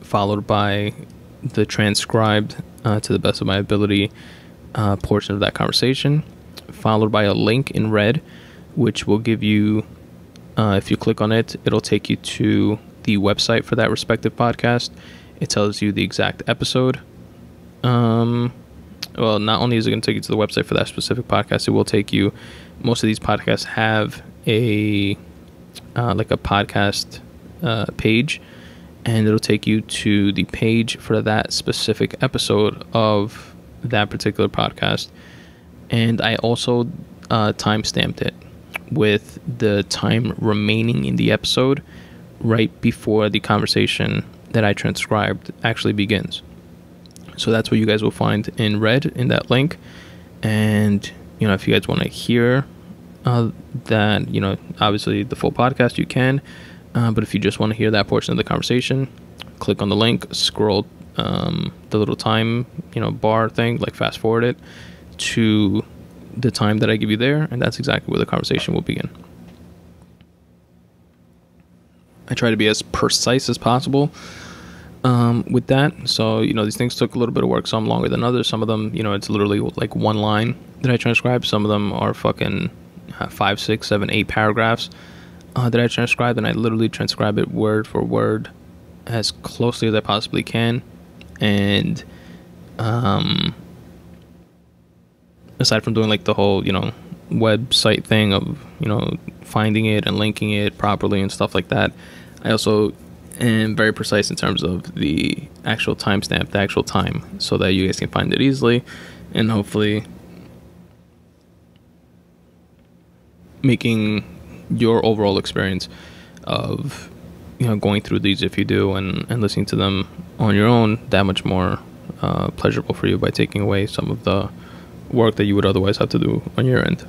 followed by the transcribed, to the best of my ability, portion of that conversation, followed by a link in red, which will give you, if you click on it, it'll take you to the website for that respective podcast. It tells you the exact episode. Well, not only is it going to take you to the website for that specific podcast, it will take you, most of these podcasts have a like a podcast page, and it'll take you to the page for that specific episode of that particular podcast. And I also time-stamped it with the time remaining in the episode right before the conversation that I transcribed actually begins. So that's what you guys will find in red in that link. And, you know, if you guys want to hear that, you know, obviously the full podcast, you can. But if you just want to hear that portion of the conversation, click on the link, scroll the little time, you know, bar thing, like fast forward it to the time that I give you there. And that's exactly where the conversation will begin. I try to be as precise as possible with that. So, you know, these things took a little bit of work. Some longer than others. Some of them, you know, it's literally like one line that I transcribe. Some of them are fucking 5, 6, 7, 8 paragraphs that I transcribed, and I literally transcribe it word for word as closely as I possibly can. And aside from doing like the whole, you know, website thing of, you know, finding it and linking it properly and stuff like that, I also am very precise in terms of the actual timestamp, the actual time, so that you guys can find it easily, and hopefully making your overall experience of, you know, going through these, if you do, and listening to them on your own, that much more pleasurable for you by taking away some of the work that you would otherwise have to do on your end.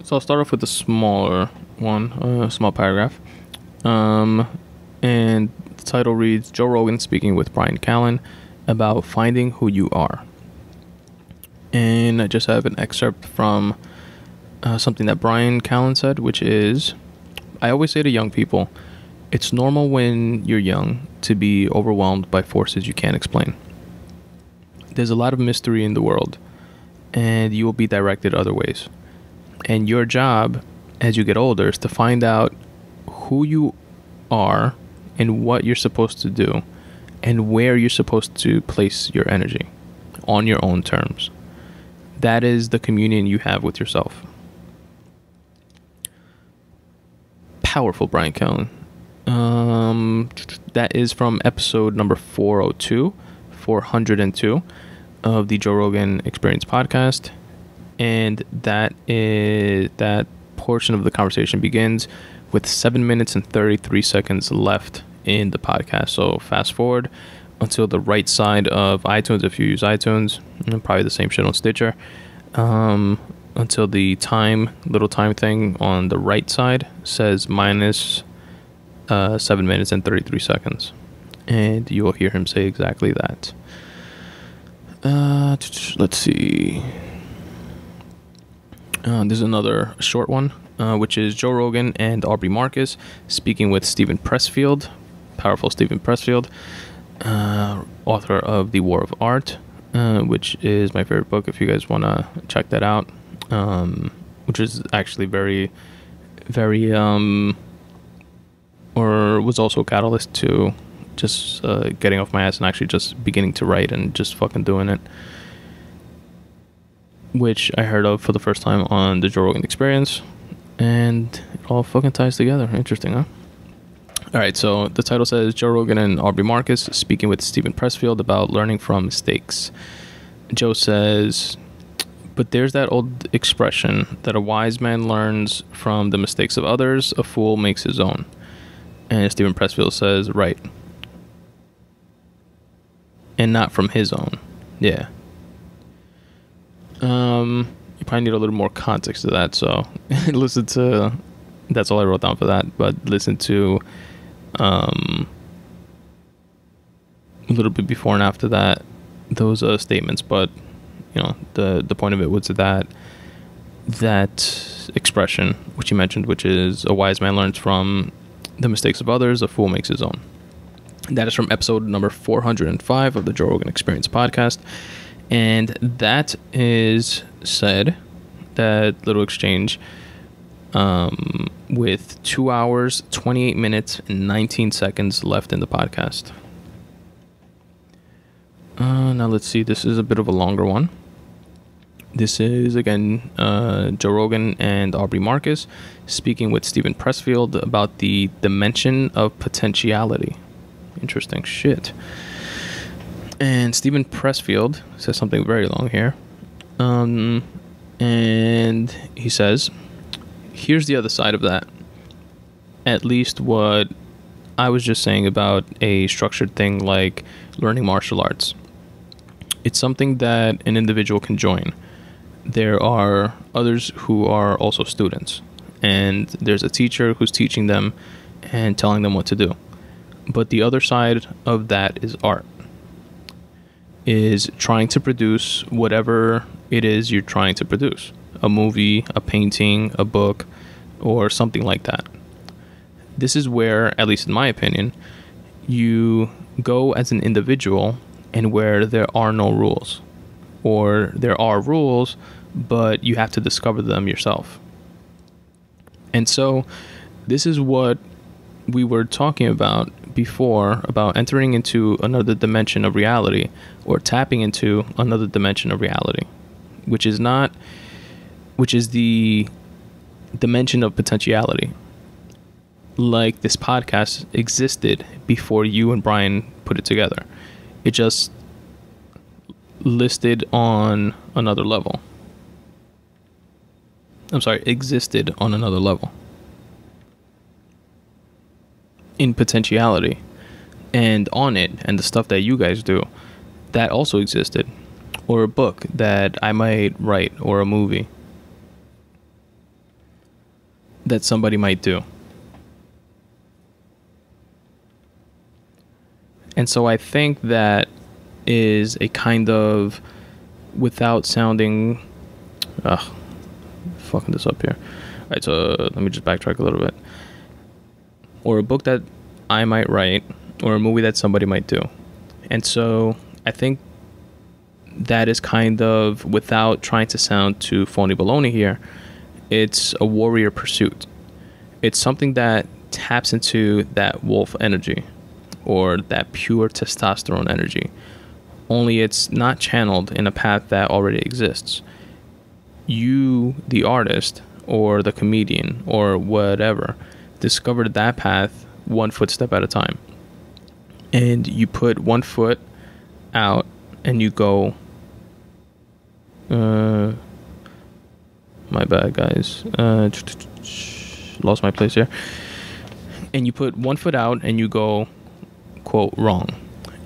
So I'll start off with a smaller one, a small paragraph. And the title reads, Joe Rogan speaking with Bryan Callen about finding who you are. And I just have an excerpt from something that Bryan Callen said, which is, I always say to young people, it's normal when you're young to be overwhelmed by forces you can't explain. There's a lot of mystery in the world, and you will be directed other ways. And your job as you get older is to find out who you are and what you're supposed to do and where you're supposed to place your energy on your own terms. That is the communion you have with yourself. Powerful, Bryan Callen. That is from episode number 402 of the Joe Rogan Experience podcast. And that portion of the conversation begins with 7 minutes and 33 seconds left in the podcast. So fast forward until the right side of iTunes, if you use iTunes, and probably the same shit on Stitcher, until the little time thing on the right side says minus 7 minutes and 33 seconds. And you will hear him say exactly that. Let's see. There's another short one, which is Joe Rogan and Aubrey Marcus speaking with Steven Pressfield, powerful Steven Pressfield, author of The War of Art, which is my favorite book if you guys want to check that out, which is actually very, very, or was also a catalyst to just getting off my ass and actually just beginning to write and just fucking doing it, which I heard of for the first time on the Joe Rogan Experience, and it all fucking ties together. Interesting, huh? Alright, so the title says Joe Rogan and Aubrey Marcus speaking with Steven Pressfield about learning from mistakes. Joe says, but there's that old expression that a wise man learns from the mistakes of others, a fool makes his own. And Steven Pressfield says, right. And not from his own. Yeah. You probably need a little more context to that, so listen to, that's all I wrote down for that, but listen to a little bit before and after that, those statements. But the point of it was that expression which you mentioned, which is a wise man learns from the mistakes of others, a fool makes his own. That is from episode number 405 of the Joe Rogan Experience podcast. And that is said, that little exchange, with 2 hours, 28 minutes, and 19 seconds left in the podcast. Now let's see. This is a bit of a longer one. This is, again, Joe Rogan and Aubrey Marcus speaking with Stephen Pressfield about the dimension of potentiality. Interesting shit. And Stephen Pressfield says something very long here. And he says, here's the other side of that. At least what I was just saying about a structured thing like learning martial arts. It's something that an individual can join. There are others who are also students, and there's a teacher who's teaching them and telling them what to do. But the other side of that is art, is trying to produce whatever it is you're trying to produce. A movie, a painting, a book, or something like that. This is where, at least in my opinion, you go as an individual and where there are no rules. Or there are rules, but you have to discover them yourself. And so this is what we were talking about before, about entering into another dimension of reality, or tapping into another dimension of reality, which is the dimension of potentiality. Like this podcast existed before you and Brian put it together. It just listed on another level. Existed on another level. In potentiality. And on it, and the stuff that you guys do, that also existed. Or a book that I might write, or a movie that somebody might do. And so I think that is a kind of, without sounding, fucking this up here. All right, so let me just backtrack a little bit. Or a book that I might write, or a movie that somebody might do. And so I think that is kind of, without trying to sound too phony baloney here, it's a warrior pursuit. It's something that taps into that wolf energy, or that pure testosterone energy. Only it's not channeled in a path that already exists. You, the artist, or the comedian, or whatever, discovered that path one footstep at a time. And you put one foot out and you go, my bad, guys. Lost my place here. And you put one foot out and you go, quote, wrong.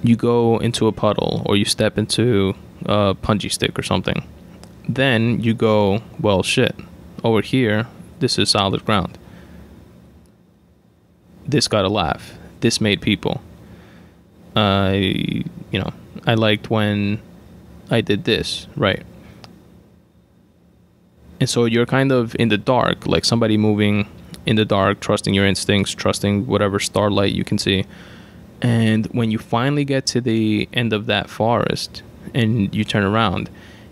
You go into a puddle, or you step into a punji stick or something. Then you go, well, shit. Over here, this is solid ground. This got a laugh. This made people. I liked when I did this, right? And so you're kind of in the dark, like somebody moving in the dark, trusting your instincts, trusting whatever starlight you can see. And when you finally get to the end of that forest and you turn around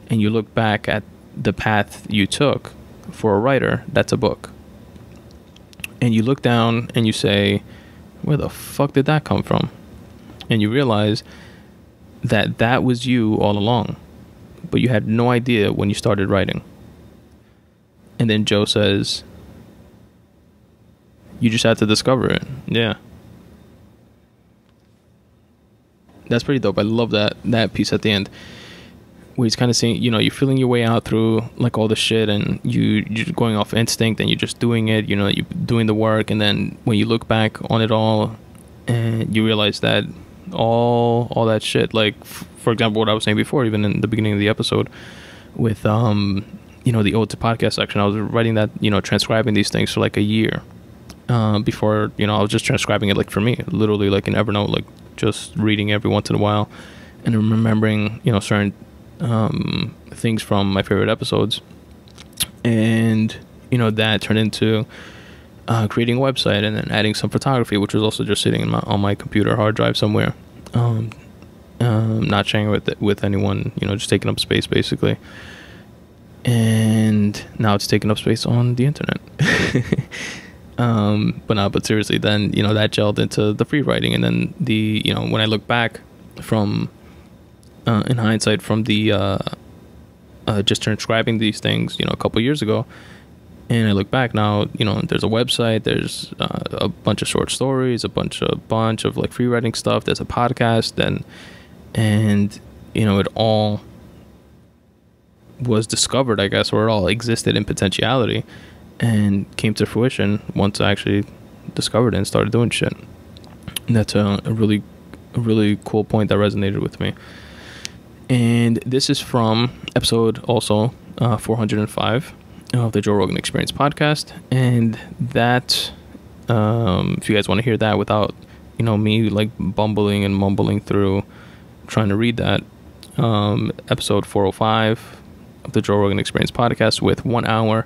and you look back at the path you took, for a writer, that's a book. And you look down and you say, where the fuck did that come from? And you realize that that was you all along, but you had no idea when you started writing. And then Joe says, you just had to discover it. Yeah. That's pretty dope. I love that piece at the end, where he's kind of saying, you're feeling your way out through like all the shit, and you're going off instinct, and you're just doing it, you're doing the work. And then when you look back on it all, and you realize that all that shit, like for example, what I was saying before, even in the beginning of the episode with the Ode-to-Podcasts section, I was writing that, transcribing these things for like a year before, I was just transcribing it, like for me, literally like in Evernote, like just reading every once in a while and remembering, certain things from my favorite episodes, and that turned into creating a website, and then adding some photography, which was also just sitting on my computer hard drive somewhere, not sharing with anyone, just taking up space basically. And now it's taking up space on the internet. But seriously, then that gelled into the free writing, and then when I look back from in hindsight from the just transcribing these things a couple years ago, and I look back now, there's a website, there's a bunch of short stories, a bunch of like free writing stuff, there's a podcast, and it all was discovered, I guess, or it all existed in potentiality and came to fruition once I actually discovered it and started doing shit. And that's a really cool point that resonated with me. And this is from episode also 405 of the Joe Rogan Experience podcast. And that, if you guys want to hear that without me like bumbling and mumbling through trying to read that, episode 405 of the Joe Rogan Experience podcast, with 1 hour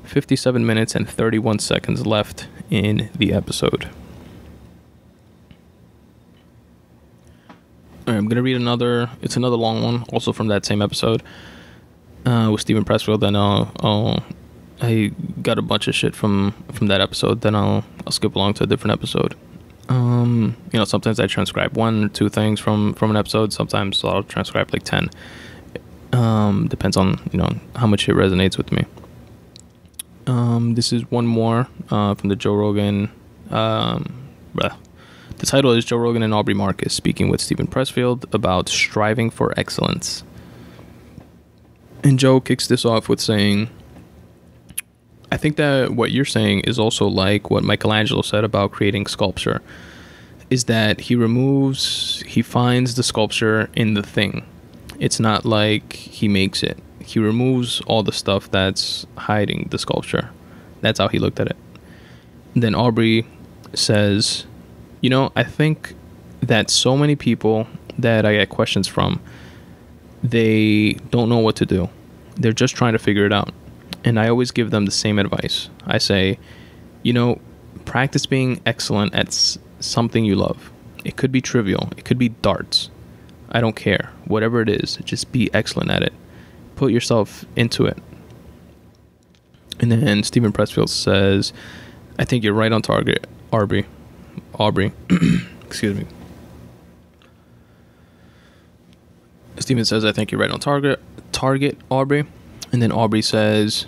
57 minutes and 31 seconds left in the episode. All right, I'm gonna read another long one, also from that same episode, with Stephen Pressfield. Then I got a bunch of shit from that episode. Then I'll skip along to a different episode. Sometimes I transcribe 1 or 2 things from an episode. Sometimes I'll transcribe like 10. Depends on how much it resonates with me. This is one more from the Joe Rogan. The title is Joe Rogan and Aubrey Marcus speaking with Stephen Pressfield about striving for excellence. And Joe kicks this off with saying, I think that what you're saying is also like what Michelangelo said about creating sculpture, is that he finds the sculpture in the thing. It's not like he makes it. He removes all the stuff that's hiding the sculpture. That's how he looked at it. And then Aubrey says, I think that so many people that I get questions from, they don't know what to do. They're just trying to figure it out. And I always give them the same advice. I say, practice being excellent at something you love. It could be trivial. It could be darts. I don't care. Whatever it is, just be excellent at it. Put yourself into it. And then Stephen Pressfield says, I think you're right on target, Aubrey. Excuse me. Stephen says, I think you're right on target, Aubrey. And then Aubrey says,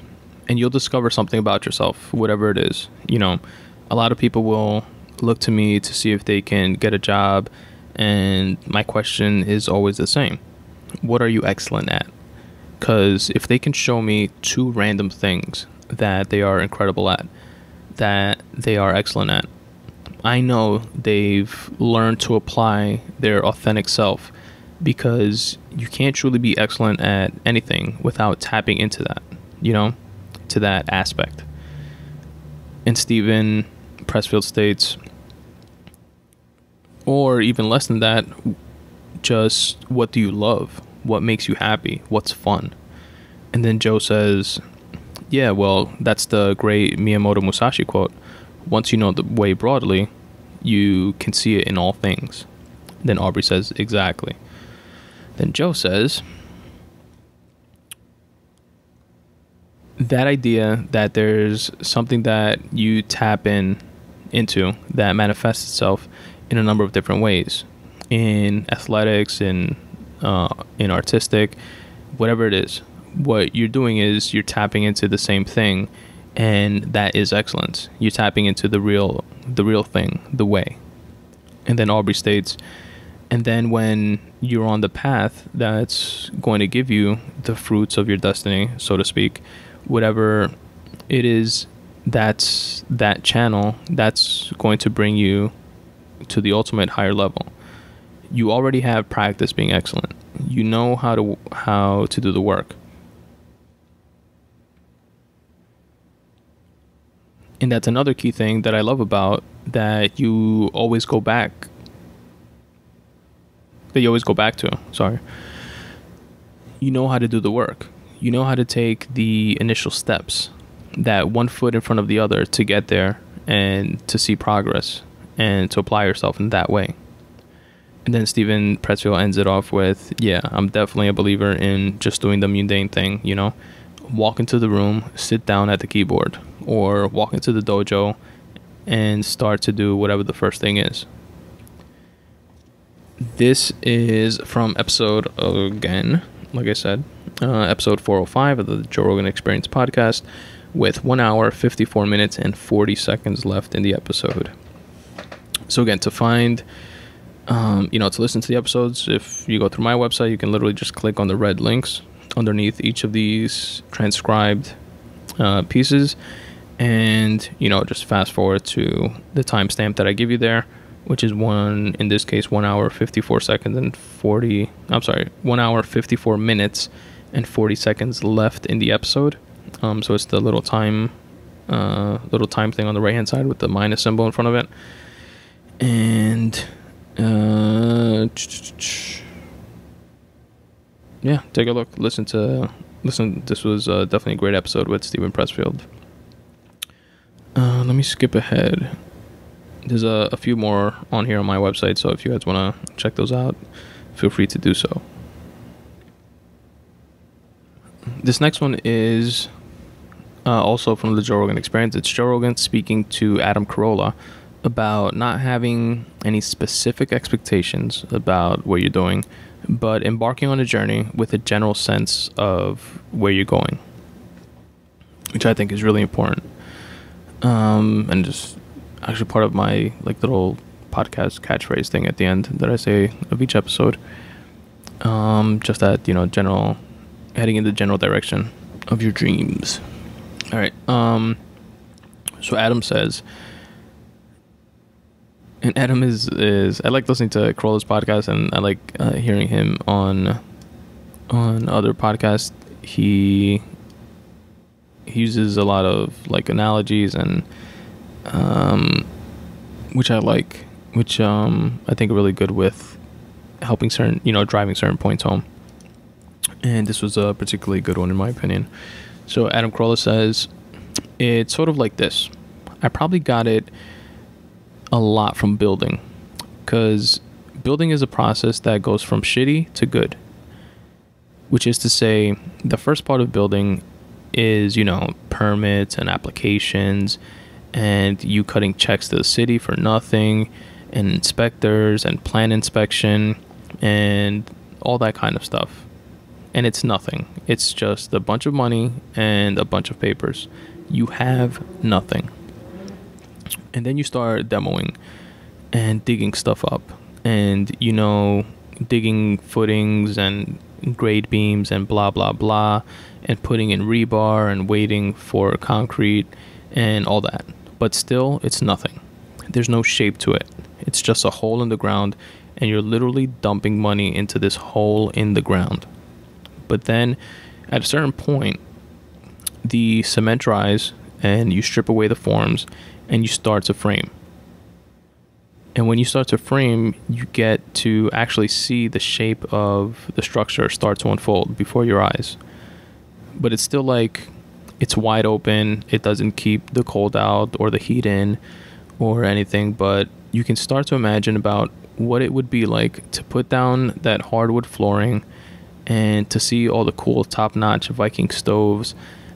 and you'll discover something about yourself, whatever it is. A lot of people will look to me to see if they can get a job, and my question is always the same. What are you excellent at? Because if they can show me 2 random things that they are incredible at, that they are excellent at, I know they've learned to apply their authentic self, because you can't truly be excellent at anything without tapping into that, to that aspect. And Stephen Pressfield states, or even less than that, just what do you love? What makes you happy? What's fun? And then Joe says, yeah, well, that's the great Miyamoto Musashi quote. Once you know the way broadly, you can see it in all things. Then Aubrey says, exactly. Then Joe says, that idea that there's something that you tap into that manifests itself in a number of different ways, in athletics, in artistic, whatever it is. What you're doing is you're tapping into the same thing, and that is excellence. You're tapping into the real thing, the way. And then Aubrey states, and then when you're on the path that's going to give you the fruits of your destiny, so to speak, whatever it is, that's that channel that's going to bring you to the ultimate higher level. You already have practice being excellent. You know how to do the work. And that's another key thing that I love about that you always go back to. you know how to do the work. You know how to take the initial steps, that one foot in front of the other to get there and to see progress and to apply yourself in that way. And then Steven Pressfield ends it off with, yeah, I'm definitely a believer in just doing the mundane thing, you know, walk into the room, sit down at the keyboard, or walk into the dojo and start to do whatever the first thing is. This is from episode, again, like I said, episode 405 of the Joe Rogan Experience podcast, with 1 hour, 54 minutes, and 40 seconds left in the episode. So again, to find, to listen to the episodes, if you go through my website, you can literally just click on the red links underneath each of these transcribed pieces, and, just fast forward to the timestamp that I give you there, which is 1 hour, 54 seconds and 1 hour, 54 minutes and 40 seconds left in the episode. So it's the little time thing on the right hand side with the minus symbol in front of it. And yeah, take a look, listen. This was definitely a great episode with Steven Pressfield. Let me skip ahead. There's a few more on here on my website, so if you guys want to check those out, feel free to do so. This next one is also from the Joe Rogan Experience. It's Joe Rogan speaking to Adam Carolla about not having any specific expectations about what you're doing, but embarking on a journey with a general sense of where you're going, which I think is really important. And just actually part of my little podcast catchphrase thing at the end that I say of each episode. Just that, general, heading in the general direction of your dreams. All right. So Adam says, and Adam is I like listening to Carolla's podcast, and I like hearing him on other podcasts. He uses a lot of analogies and which I like, which I think are really good with helping driving certain points home. And this was a particularly good one in my opinion. So Adam Carolla says, it's sort of like this. I probably got it a lot from building, because building is a process that goes from shitty to good, which is to say the first part of building is, permits and applications, and you cutting checks to the city for nothing, and inspectors and plan inspection and all that kind of stuff. And it's nothing. It's just a bunch of money and a bunch of papers. You have nothing. And then you start demoing and digging stuff up, and digging footings and grade beams and blah blah blah, and putting in rebar and waiting for concrete and all that. But still, it's nothing. There's no shape to it. It's just a hole in the ground, and you're literally dumping money into this hole in the ground. But then at a certain point, the cement dries and you strip away the forms and you start to frame. And when you start to frame, you get to actually see the shape of the structure start to unfold before your eyes. But it's still it's wide open. It doesn't keep the cold out or the heat in or anything, but you can start to imagine about what it would be like to put down that hardwood flooring and to see all the cool top-notch Viking stoves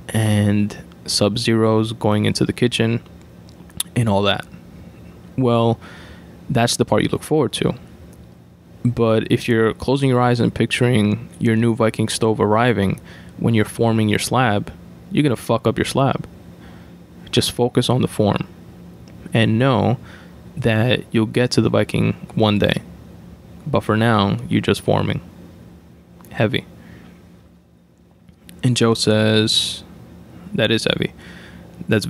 and Sub-Zeros going into the kitchen and all that. Well, that's the part you look forward to. But if you're closing your eyes and picturing your new Viking stove arriving when you're forming your slab, you're going to fuck up your slab. Just focus on the form and know that you'll get to the Viking one day. But for now, you're just forming. Heavy. And Joe says, that is heavy. That's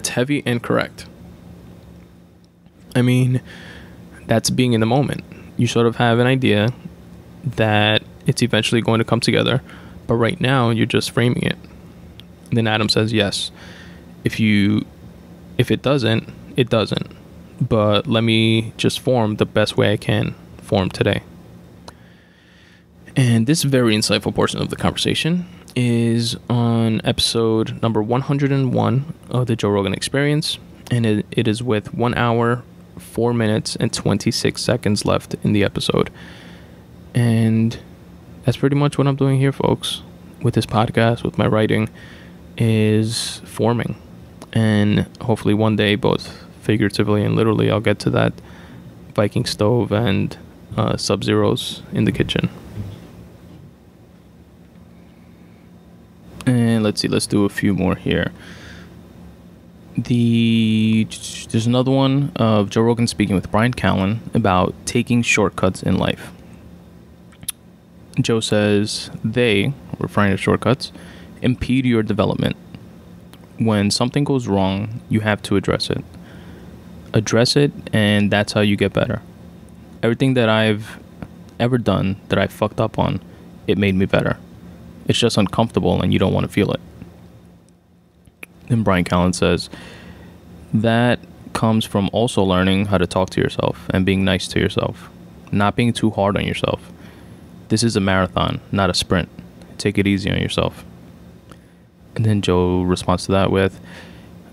heavy and correct. I mean, that's being in the moment. You sort of have an idea that it's eventually going to come together, but right now you're just framing it. And then Adam says, yes, if it doesn't, it doesn't. But let me just form the best way I can form today. And this very insightful portion of the conversation is on episode number 101 of the Joe Rogan Experience. And it is with 1 hour, 4 minutes, and 26 seconds left in the episode. And that's pretty much what I'm doing here, folks, with this podcast, with my writing, is forming. And hopefully one day, both figuratively and literally, I'll get to that Viking stove and Sub-Zeros in the kitchen. And let's see, let's do a few more here. There's another one of Joe Rogan speaking with Brian Callen about taking shortcuts in life. Joe says they, referring to shortcuts, impede your development. When something goes wrong, you have to address it. Address it, and that's how you get better. Everything that I've ever done that I fucked up on, it made me better. It's just uncomfortable and you don't want to feel it. Then Brian Callen says, that comes from also learning how to talk to yourself and being nice to yourself. Not being too hard on yourself. This is a marathon, not a sprint. Take it easy on yourself. And then Joe responds to that with,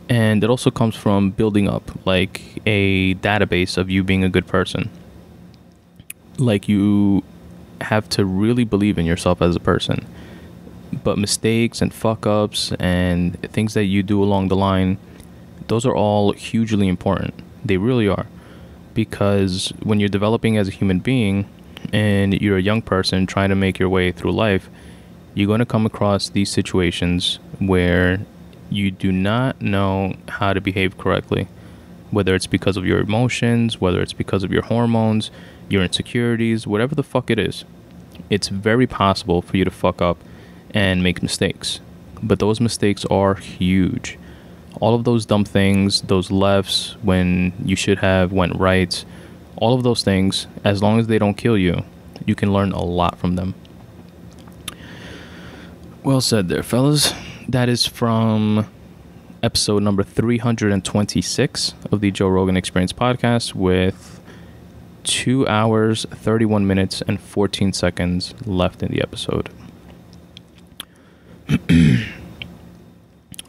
and it also comes from building up like a database of you being a good person. Like you have to really believe in yourself as a person. But mistakes and fuck-ups and things that you do along the line, those are all hugely important. They really are. Because when you're developing as a human being and you're a young person trying to make your way through life, you're going to come across these situations where you do not know how to behave correctly. Whether it's because of your emotions, whether it's because of your hormones, your insecurities, whatever the fuck it is. It's very possible for you to fuck up and make mistakes. But those mistakes are huge. All of those dumb things, those lefts when you should have went right, all of those things, as long as they don't kill you, you can learn a lot from them. Well said there, fellas. That is from episode number 326 of the Joe Rogan Experience podcast with 2 hours, 31 minutes, and 14 seconds left in the episode.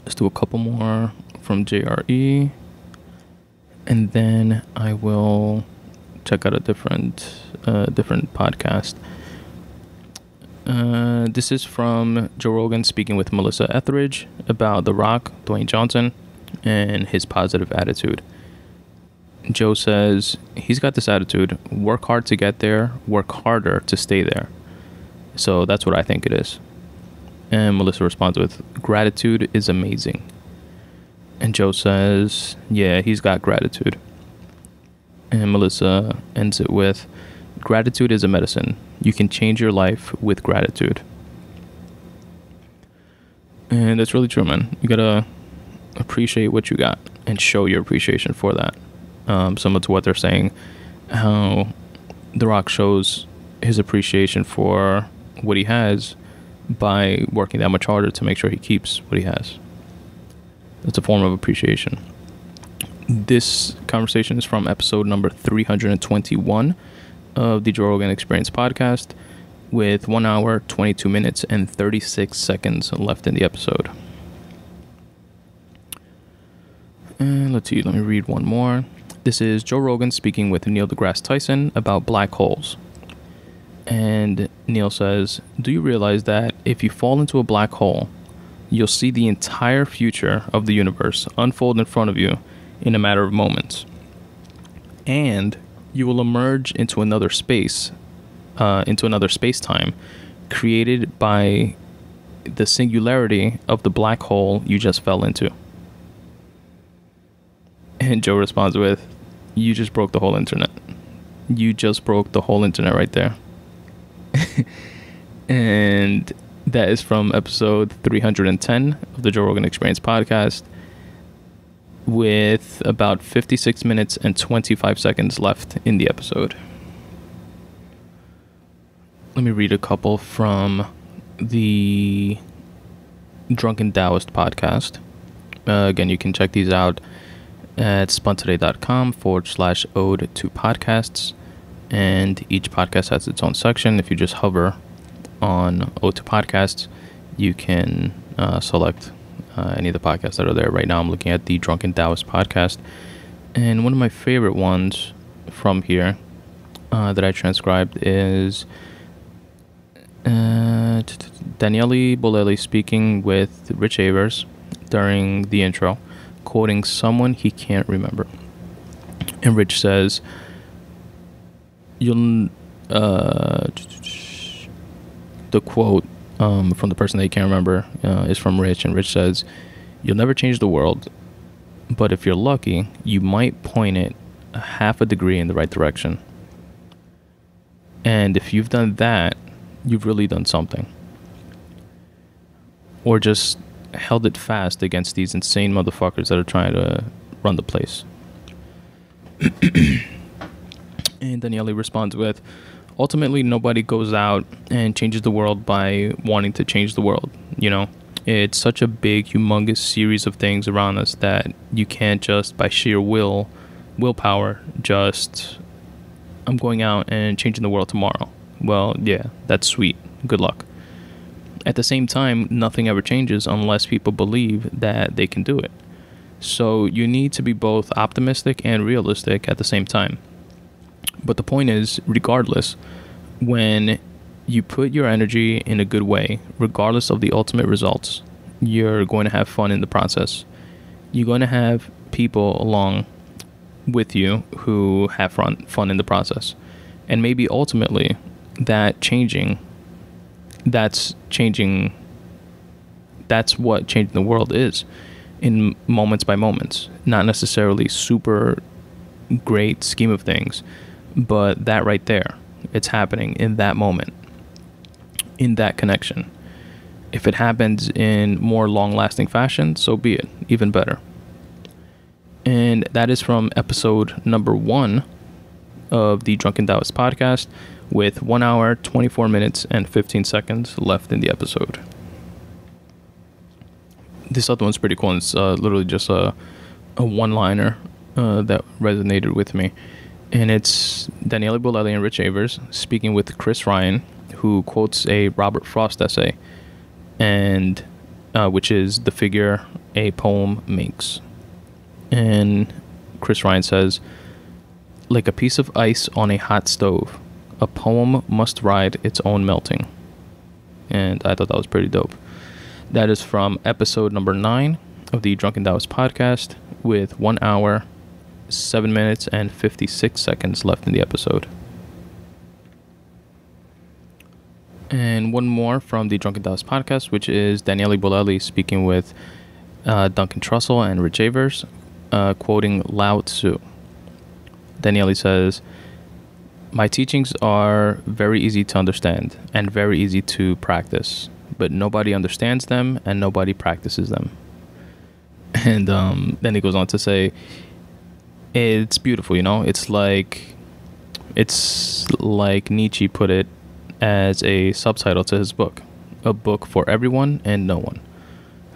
Let's do a couple more from JRE, and then I will check out a different podcast. This is from Joe Rogan speaking with Melissa Etheridge about The Rock, Dwayne Johnson, and his positive attitude. Joe says he's got this attitude: work hard to get there, work harder to stay there. So that's what I think it is. And Melissa responds with, gratitude is amazing. And Joe says, yeah, he's got gratitude. And Melissa ends it with, gratitude is a medicine. You can change your life with gratitude. And that's really true, man. You gotta appreciate what you got and show your appreciation for that. Similar to what they're saying, how The Rock shows his appreciation for what he has by working that much harder to make sure he keeps what he has. It's a form of appreciation. This conversation is from episode number 321 of the Joe Rogan Experience podcast with 1 hour, 22 minutes, and 36 seconds left in the episode. And let's see, let me read one more. This is Joe Rogan speaking with Neil deGrasse Tyson about black holes. And Neil says, do you realize that if you fall into a black hole, you'll see the entire future of the universe unfold in front of you in a matter of moments? And you will emerge into another space, space-time created by the singularity of the black hole you just fell into. And Joe responds with, you just broke the whole internet. You just broke the whole internet right there. And that is from episode 310 of the Joe Rogan Experience podcast with about 56 minutes and 25 seconds left in the episode. Let me read a couple from the Drunken Taoist podcast. Again, you can check these out at spuntoday.com/Ode-to-Podcasts. And each podcast has its own section. If you just hover on Ode-to-Podcasts, you can select any of the podcasts that are there. Right now I'm looking at the Drunken Taoist podcast, and one of my favorite ones from here that I transcribed is Daniele Bolelli speaking with Rich Avers during the intro, quoting someone he can't remember. And Rich says, the quote from the person that you can't remember is from Rich, and Rich says, "You'll never change the world, but if you're lucky, you might point it a half a degree in the right direction. And if you've done that, you've really done something. Or just held it fast against these insane motherfuckers that are trying to run the place." And Daniele responds with, "Ultimately, nobody goes out and changes the world by wanting to change the world. You know, it's such a big, humongous series of things around us that you can't just by sheer willpower, just, I'm going out and changing the world tomorrow. Well, yeah, that's sweet. Good luck. At the same time, nothing ever changes unless people believe that they can do it. So you need to be both optimistic and realistic at the same time. But the point is, regardless, when you put your energy in a good way, regardless of the ultimate results, you're going to have fun in the process. You're going to have people along with you who have fun in the process. And maybe ultimately that's what changing the world is, in moments by moments, not necessarily super great scheme of things, but that right there, it's happening in that moment, in that connection. If it happens in more long-lasting fashion, so be it, even better." And that is from episode number 1 of the Drunken Taoist podcast, with 1 hour, 24 minutes, and 15 seconds left in the episode. This other one's pretty cool. It's literally just a one-liner that resonated with me. And it's Daniele Bolelli and Rich Avers speaking with Chris Ryan, who quotes a Robert Frost essay, and which is "The figure a poem makes." And Chris Ryan says, "Like a piece of ice on a hot stove, a poem must ride its own melting." And I thought that was pretty dope. That is from episode number 9 of the Drunken Taoist podcast, with 1 hour, 7 minutes, and 56 seconds left in the episode. And one more from the Drunken Taoist podcast, which is Daniele Bolelli speaking with Duncan Trussell and Rich Avers, quoting Lao Tzu. Daniele says, "My teachings are very easy to understand and very easy to practice, but nobody understands them and nobody practices them." And then he goes on to say, it's beautiful, you know? It's like Nietzsche put it as a subtitle to his book, a book for everyone and no one.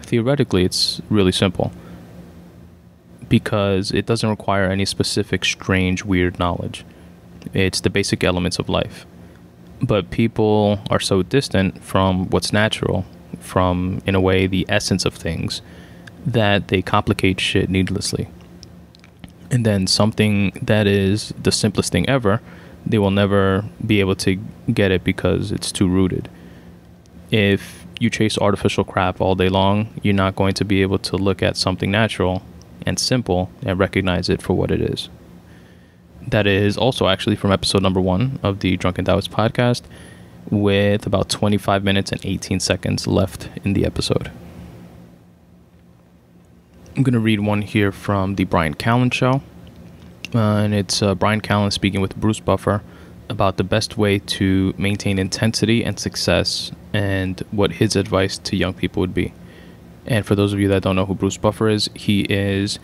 Theoretically, it's really simple, because it doesn't require any specific, strange, weird knowledge. It's the basic elements of life. But people are so distant from what's natural, from, in a way, the essence of things, that they complicate shit needlessly. And then something that is the simplest thing ever, they will never be able to get it because it's too rooted. If you chase artificial crap all day long, you're not going to be able to look at something natural and simple and recognize it for what it is. That is also actually from episode number 1 of the Drunken Taoist podcast, with about 25 minutes and 18 seconds left in the episode. I'm going to read one here from the Brian Callen show. And it's Brian Callen speaking with Bruce Buffer about the best way to maintain intensity and success, and what his advice to young people would be. And for those of you that don't know who Bruce Buffer is, he is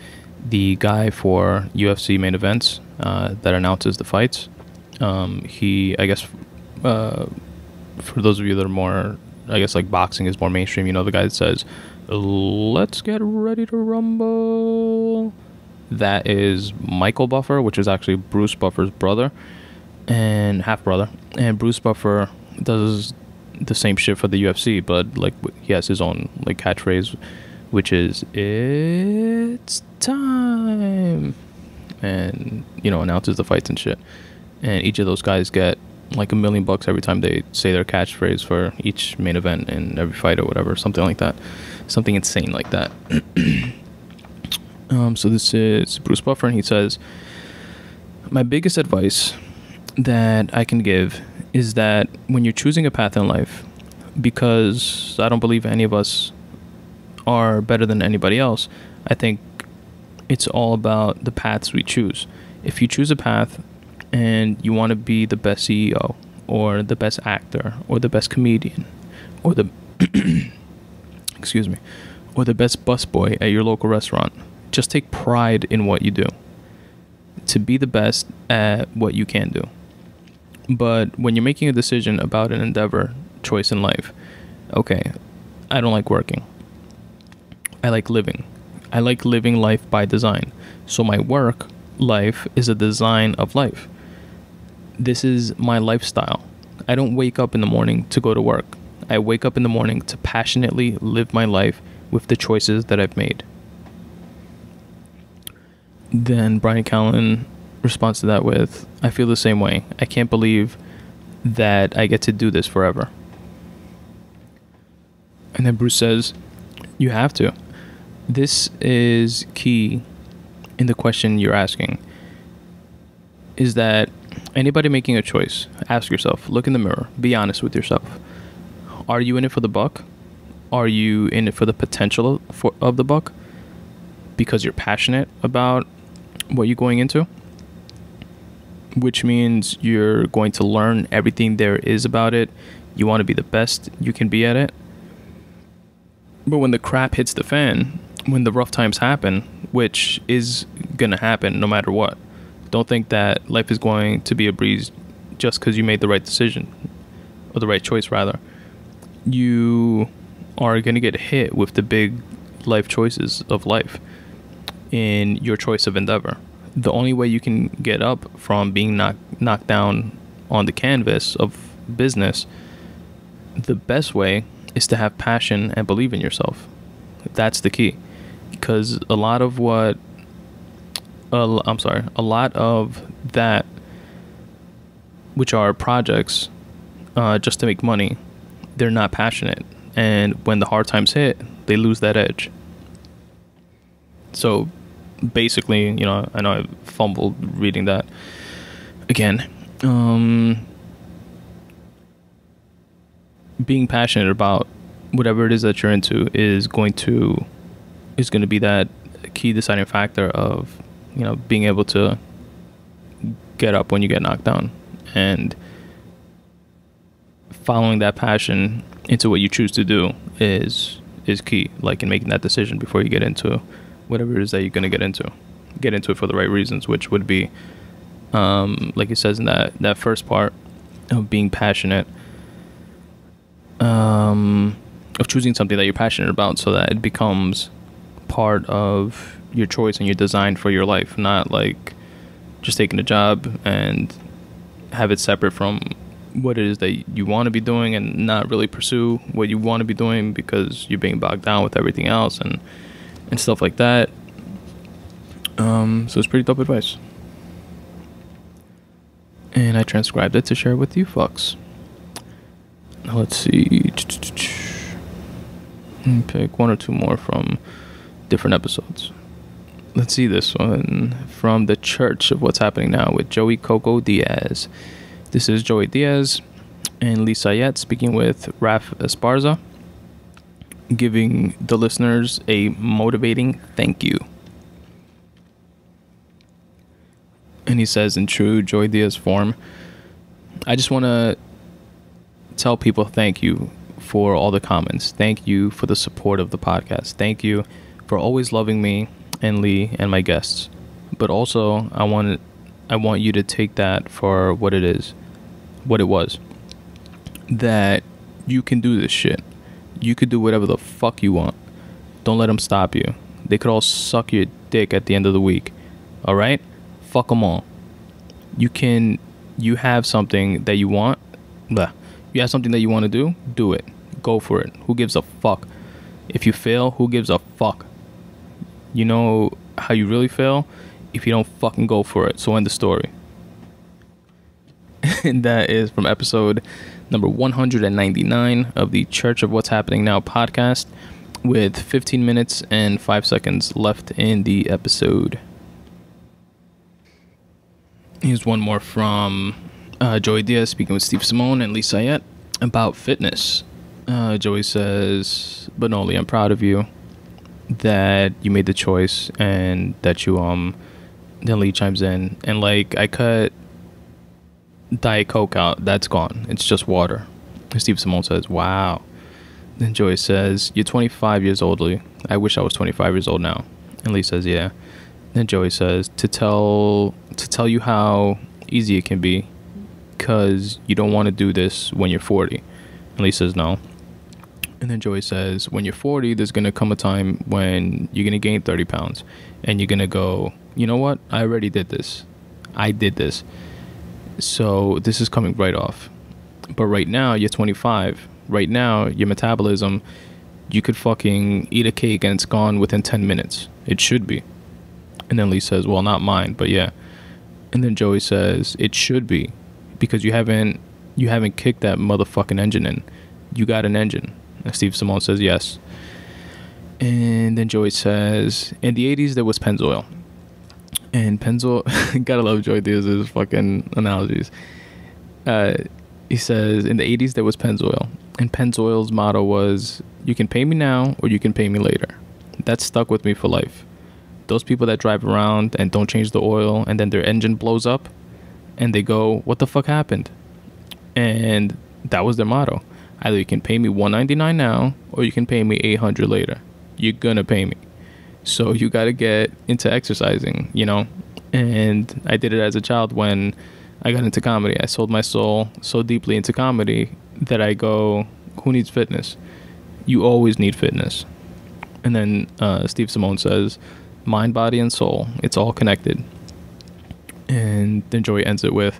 the guy for UFC main events that announces the fights. He, I guess, for those of you that are more, I guess, like boxing is more mainstream, you know, the guy that says, "Let's get ready to rumble." That is Michael Buffer, which is actually Bruce Buffer's brother and half brother. And Bruce Buffer does the same shit for the UFC, but like he has his own like catchphrase, which is "It's time," and announces the fights and shit. And each of those guys get like $1 million every time they say their catchphrase for each main event in every fight or whatever, something like that, something insane like that. So this is Bruce Buffer, and he says, "My biggest advice that I can give is that when you're choosing a path in life, because I don't believe any of us are better than anybody else, I think it's all about the paths we choose. If you choose a path and you want to be the best CEO or the best actor or the best comedian or the excuse me, or the best busboy at your local restaurant, just take pride in what you do to be the best at what you can do. But when you're making a decision about an endeavor, choice in life, okay, I don't like working. I like living. I like living life by design. So my work life is a design of life. This is my lifestyle. I don't wake up in the morning to go to work. I wake up in the morning to passionately live my life with the choices that I've made." Then Brian Callen responds to that with, "I feel the same way. I can't believe that I get to do this forever." And then Bruce says, "You have to. This is key in the question you're asking. Is that anybody making a choice, ask yourself, look in the mirror, be honest with yourself. Are you in it for the buck? Are you in it for the potential of the buck? Because you're passionate about what you're going into? Which means you're going to learn everything there is about it. You want to be the best you can be at it. But when the crap hits the fan, when the rough times happen, which is going to happen no matter what, don't think that life is going to be a breeze just because you made the right decision, or the right choice rather. You are going to get hit with the big life choices of life in your choice of endeavor. The only way you can get up from being knocked down on the canvas of business, the best way is to have passion and believe in yourself. That's the key. Because a lot of that, which are projects just to make money, they're not passionate. And when the hard times hit, they lose that edge. So basically, I know I fumbled reading that again. Being passionate about whatever it is that you're into is going to be that key deciding factor of, being able to get up when you get knocked down, and following that passion into what you choose to do is key, like in making that decision before you get into whatever it is that you're going to get into it for the right reasons, which would be, like it says in that first part of being passionate, of choosing something that you're passionate about so that it becomes part of your choice and your design for your life, not like just taking a job and have it separate from what it is that you want to be doing, and not really pursue what you want to be doing because you're being bogged down with everything else and stuff like that. So it's pretty dope advice, and I transcribed it to share with you fucks. Now let's see, pick one or two more from different episodes. Let's see this one from the Church of What's Happening Now with Joey Coco Diaz. This is Joey Diaz and Lisa Yet speaking with Raf Esparza, giving the listeners a motivating thank you. And he says in true Joey Diaz form, "I just want to tell people thank you for all the comments. Thank you for the support of the podcast. Thank you for always loving me and Lee and my guests. But also, I want you to take that for what it was. That you can do this shit. You could do whatever the fuck you want. Don't let them stop you. They could all suck your dick at the end of the week. All right? Fuck them all. You have something that you want. You you have something that you want to do it. Go for it. Who gives a fuck? If you fail, who gives a fuck? You know how you really fail? If you don't fucking go for it. So end the story. And that is from episode number 199 of the Church of What's Happening Now podcast, with 15 minutes and 5 seconds left in the episode. Here's one more from Joey Diaz speaking with Steve Simone and Lee Sayette about fitness. Joey says, but Noli, I'm proud of you that you made the choice and that you then Lee chimes in and like, I cut Diet Coke out, that's gone, it's just water. And Steve Simone says, wow. Then Joey says, you're 25 years old, Lee. I wish I was 25 years old now. And Lee says, yeah. Then Joey says, to tell you how easy it can be, because you don't want to do this when you're 40. And Lee says, no. And then Joey says, when you're 40, there's going to come a time when you're going to gain 30 pounds. And you're going to go, you know what? I already did this. I did this. So this is coming right off. But right now, you're 25. Right now, your metabolism, you could fucking eat a cake and it's gone within 10 minutes. It should be. And then Lee says, well, not mine, but yeah. And then Joey says, it should be, because you haven't kicked that motherfucking engine in. You got an engine. And Steve Simone says, yes. And then Joey says, in the 80s, there was Pennzoil. And Pennzoil, gotta love Joey Diaz's fucking analogies. He says, in the 80s, there was Pennzoil. And Pennzoil's motto was, you can pay me now or you can pay me later. That stuck with me for life. Those people that drive around and don't change the oil and then their engine blows up and they go, what the fuck happened? And that was their motto. Either you can pay me $199 now or you can pay me $800 later. You're gonna pay me. So you gotta get into exercising, you know? And I did it as a child when I got into comedy. I sold my soul so deeply into comedy that I go, who needs fitness? You always need fitness. And then Steve Simone says, mind, body, and soul, it's all connected. And then Joey ends it with,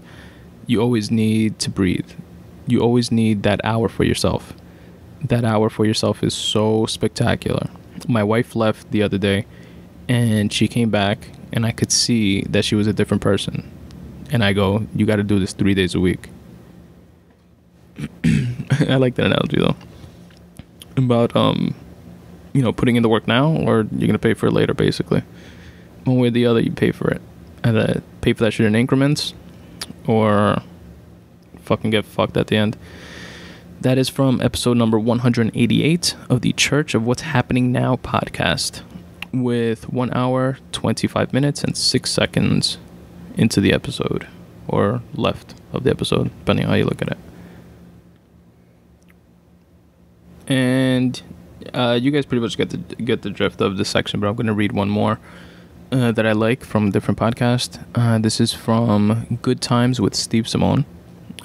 you always need to breathe. You always need that hour for yourself. That hour for yourself is so spectacular. My wife left the other day and she came back and I could see that she was a different person. And I go, you got to do this 3 days a week. I like that analogy though. About, you know, putting in the work now or you're going to pay for it later, basically. One way or the other, you pay for it. Either pay for that shit in increments or fucking get fucked at the end. That is from episode number 188 of the Church of What's Happening Now podcast, with 1 hour, 25 minutes, and 6 seconds into the episode, or left of the episode, depending on how you look at it. And you guys pretty much get the drift of this section, but I'm going to read one more that I like from a different podcast. This is from Good Times with Steve Simone,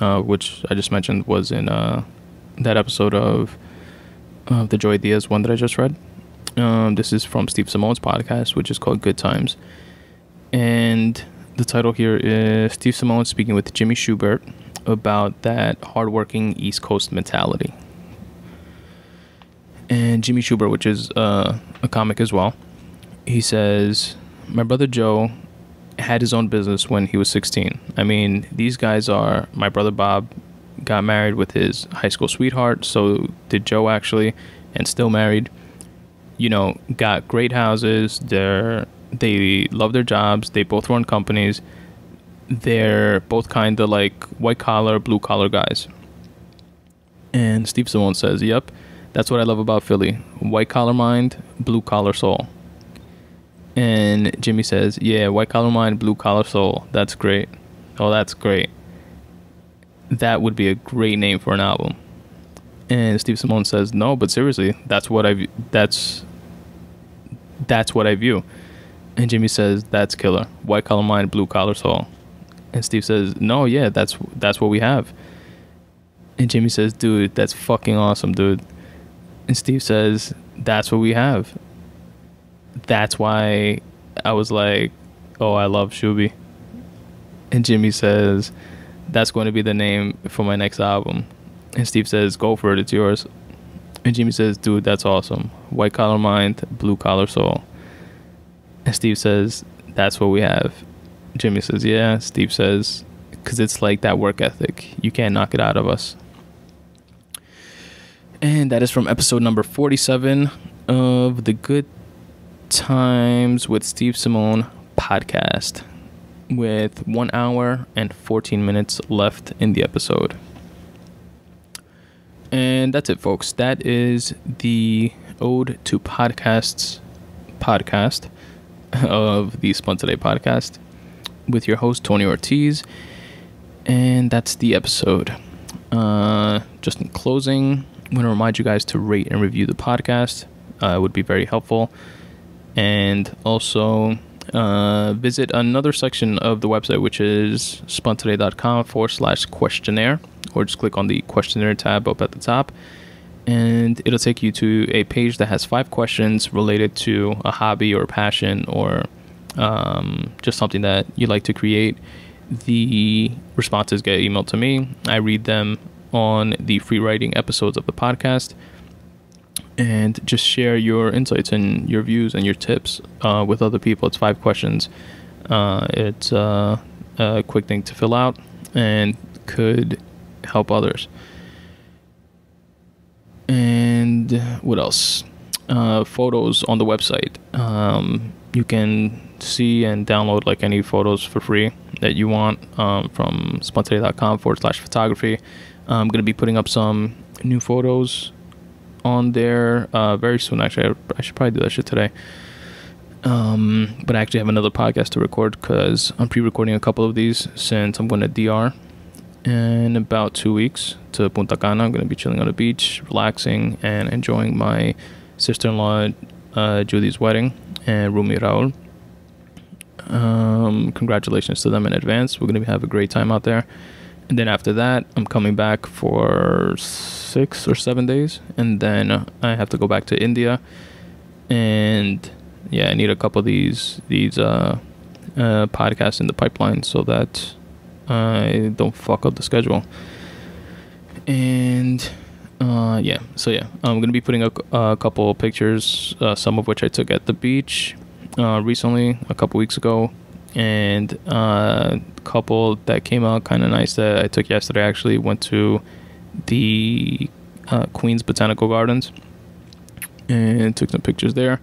which I just mentioned was in that episode of the Joey Diaz one that I just read. This is from Steve Simone's podcast, which is called Good Times. And the title here is Steve Simone speaking with Jimmy Schubert about that hardworking East Coast mentality. And Jimmy Schubert, which is a comic as well, he says, my brother Joe had his own business when he was 16. I mean, these guys are, my brother Bob got married with his high school sweetheart, so did Joe actually, and still married. You know, got great houses, they love their jobs, they both run companies, they're both kind of like white collar, blue collar guys. And Steve Simone says, yep, that's what I love about Philly. White collar mind, blue collar soul. And Jimmy says, yeah, white collar mind, blue collar soul. That's great. Oh, that's great. That would be a great name for an album. And Steve Simone says, no, but seriously, that's what I view. And Jimmy says, that's killer. White collar mind, blue collar soul. And Steve says, no, yeah, that's what we have. And Jimmy says, dude, that's fucking awesome, dude. And Steve says, that's what we have. That's why I was like, oh, I love Shuby. And Jimmy says, that's going to be the name for my next album. And Steve says, go for it, it's yours. And Jimmy says, dude, that's awesome. White collar mind, blue collar soul. And Steve says, that's what we have. Jimmy says, yeah. Steve says, because it's like that work ethic. You can't knock it out of us. And that is from episode number 47 of the Good Times with Steve Simone podcast, with 1 hour and 14 minutes left in the episode. And that's it, folks. That is the Ode to Podcasts podcast of the Spun Today podcast with your host, Tony Ortiz. And that's the episode. Just in closing, I'm going to remind you guys to rate and review the podcast. It would be very helpful. And also visit another section of the website, which is spuntoday.com/questionnaire, or just click on the questionnaire tab up at the top. And it'll take you to a page that has 5 questions related to a hobby or a passion or just something that you like to create. The responses get emailed to me. I read them on the free writing episodes of the podcast, and just share your insights and your views and your tips with other people. It's 5 questions. It's a quick thing to fill out and could help others. And what else? Photos on the website. You can see and download like any photos for free that you want from spuntoday.com/photography. I'm going to be putting up some new photos on there very soon. Actually, I should probably do that shit today. But I actually have another podcast to record because I'm pre-recording a couple of these since I'm going to DR in about 2 weeks to Punta Cana. I'm going to be chilling on the beach, relaxing, and enjoying my sister-in-law Judy's wedding and roomie Raul. Congratulations to them in advance. We're going to have a great time out there. And then after that, I'm coming back for 6 or 7 days. And then I have to go back to India. And yeah, I need a couple of these podcasts in the pipeline so that I don't fuck up the schedule. And I'm going to be putting up a couple of pictures, some of which I took at the beach recently, a couple weeks ago. And a couple that came out kind of nice that I took yesterday. I actually went to the Queens Botanical Gardens and took some pictures there.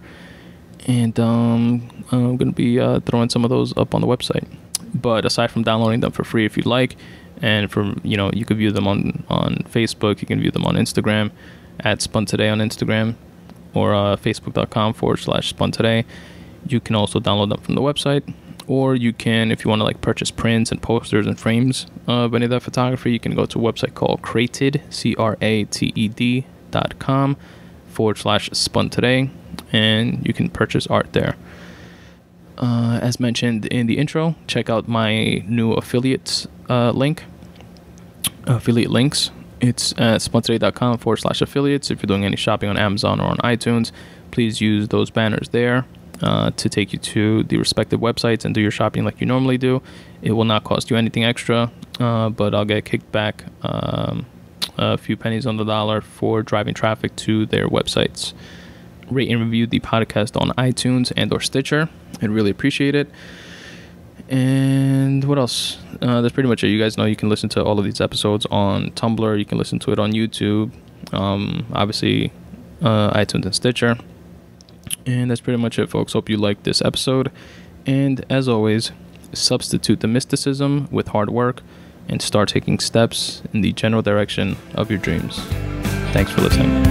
And I'm going to be throwing some of those up on the website. But aside from downloading them for free if you'd like, and you can view them on Facebook, you can view them on Instagram at Spun Today on Instagram, or facebook.com/Spun Today. You can also download them from the website. Or you can, if you want to like purchase prints and posters and frames of any of that photography, you can go to a website called Crated, CRATED.com/Spun Today, and you can purchase art there. As mentioned in the intro, check out my new affiliate links. It's at spuntoday.com/affiliates. If you're doing any shopping on Amazon or on iTunes, please use those banners there to take you to the respective websites and do your shopping like you normally do. It will not cost you anything extra, but I'll get kicked back a few pennies on the dollar for driving traffic to their websites. Rate and review the podcast on iTunes and or Stitcher. I'd really appreciate it. And what else? That's pretty much it. You guys know you can listen to all of these episodes on Tumblr. You can listen to it on YouTube. Obviously, iTunes and Stitcher. And that's pretty much it, folks. Hope you liked this episode. And as always, substitute the mysticism with hard work and start taking steps in the general direction of your dreams. Thanks for listening.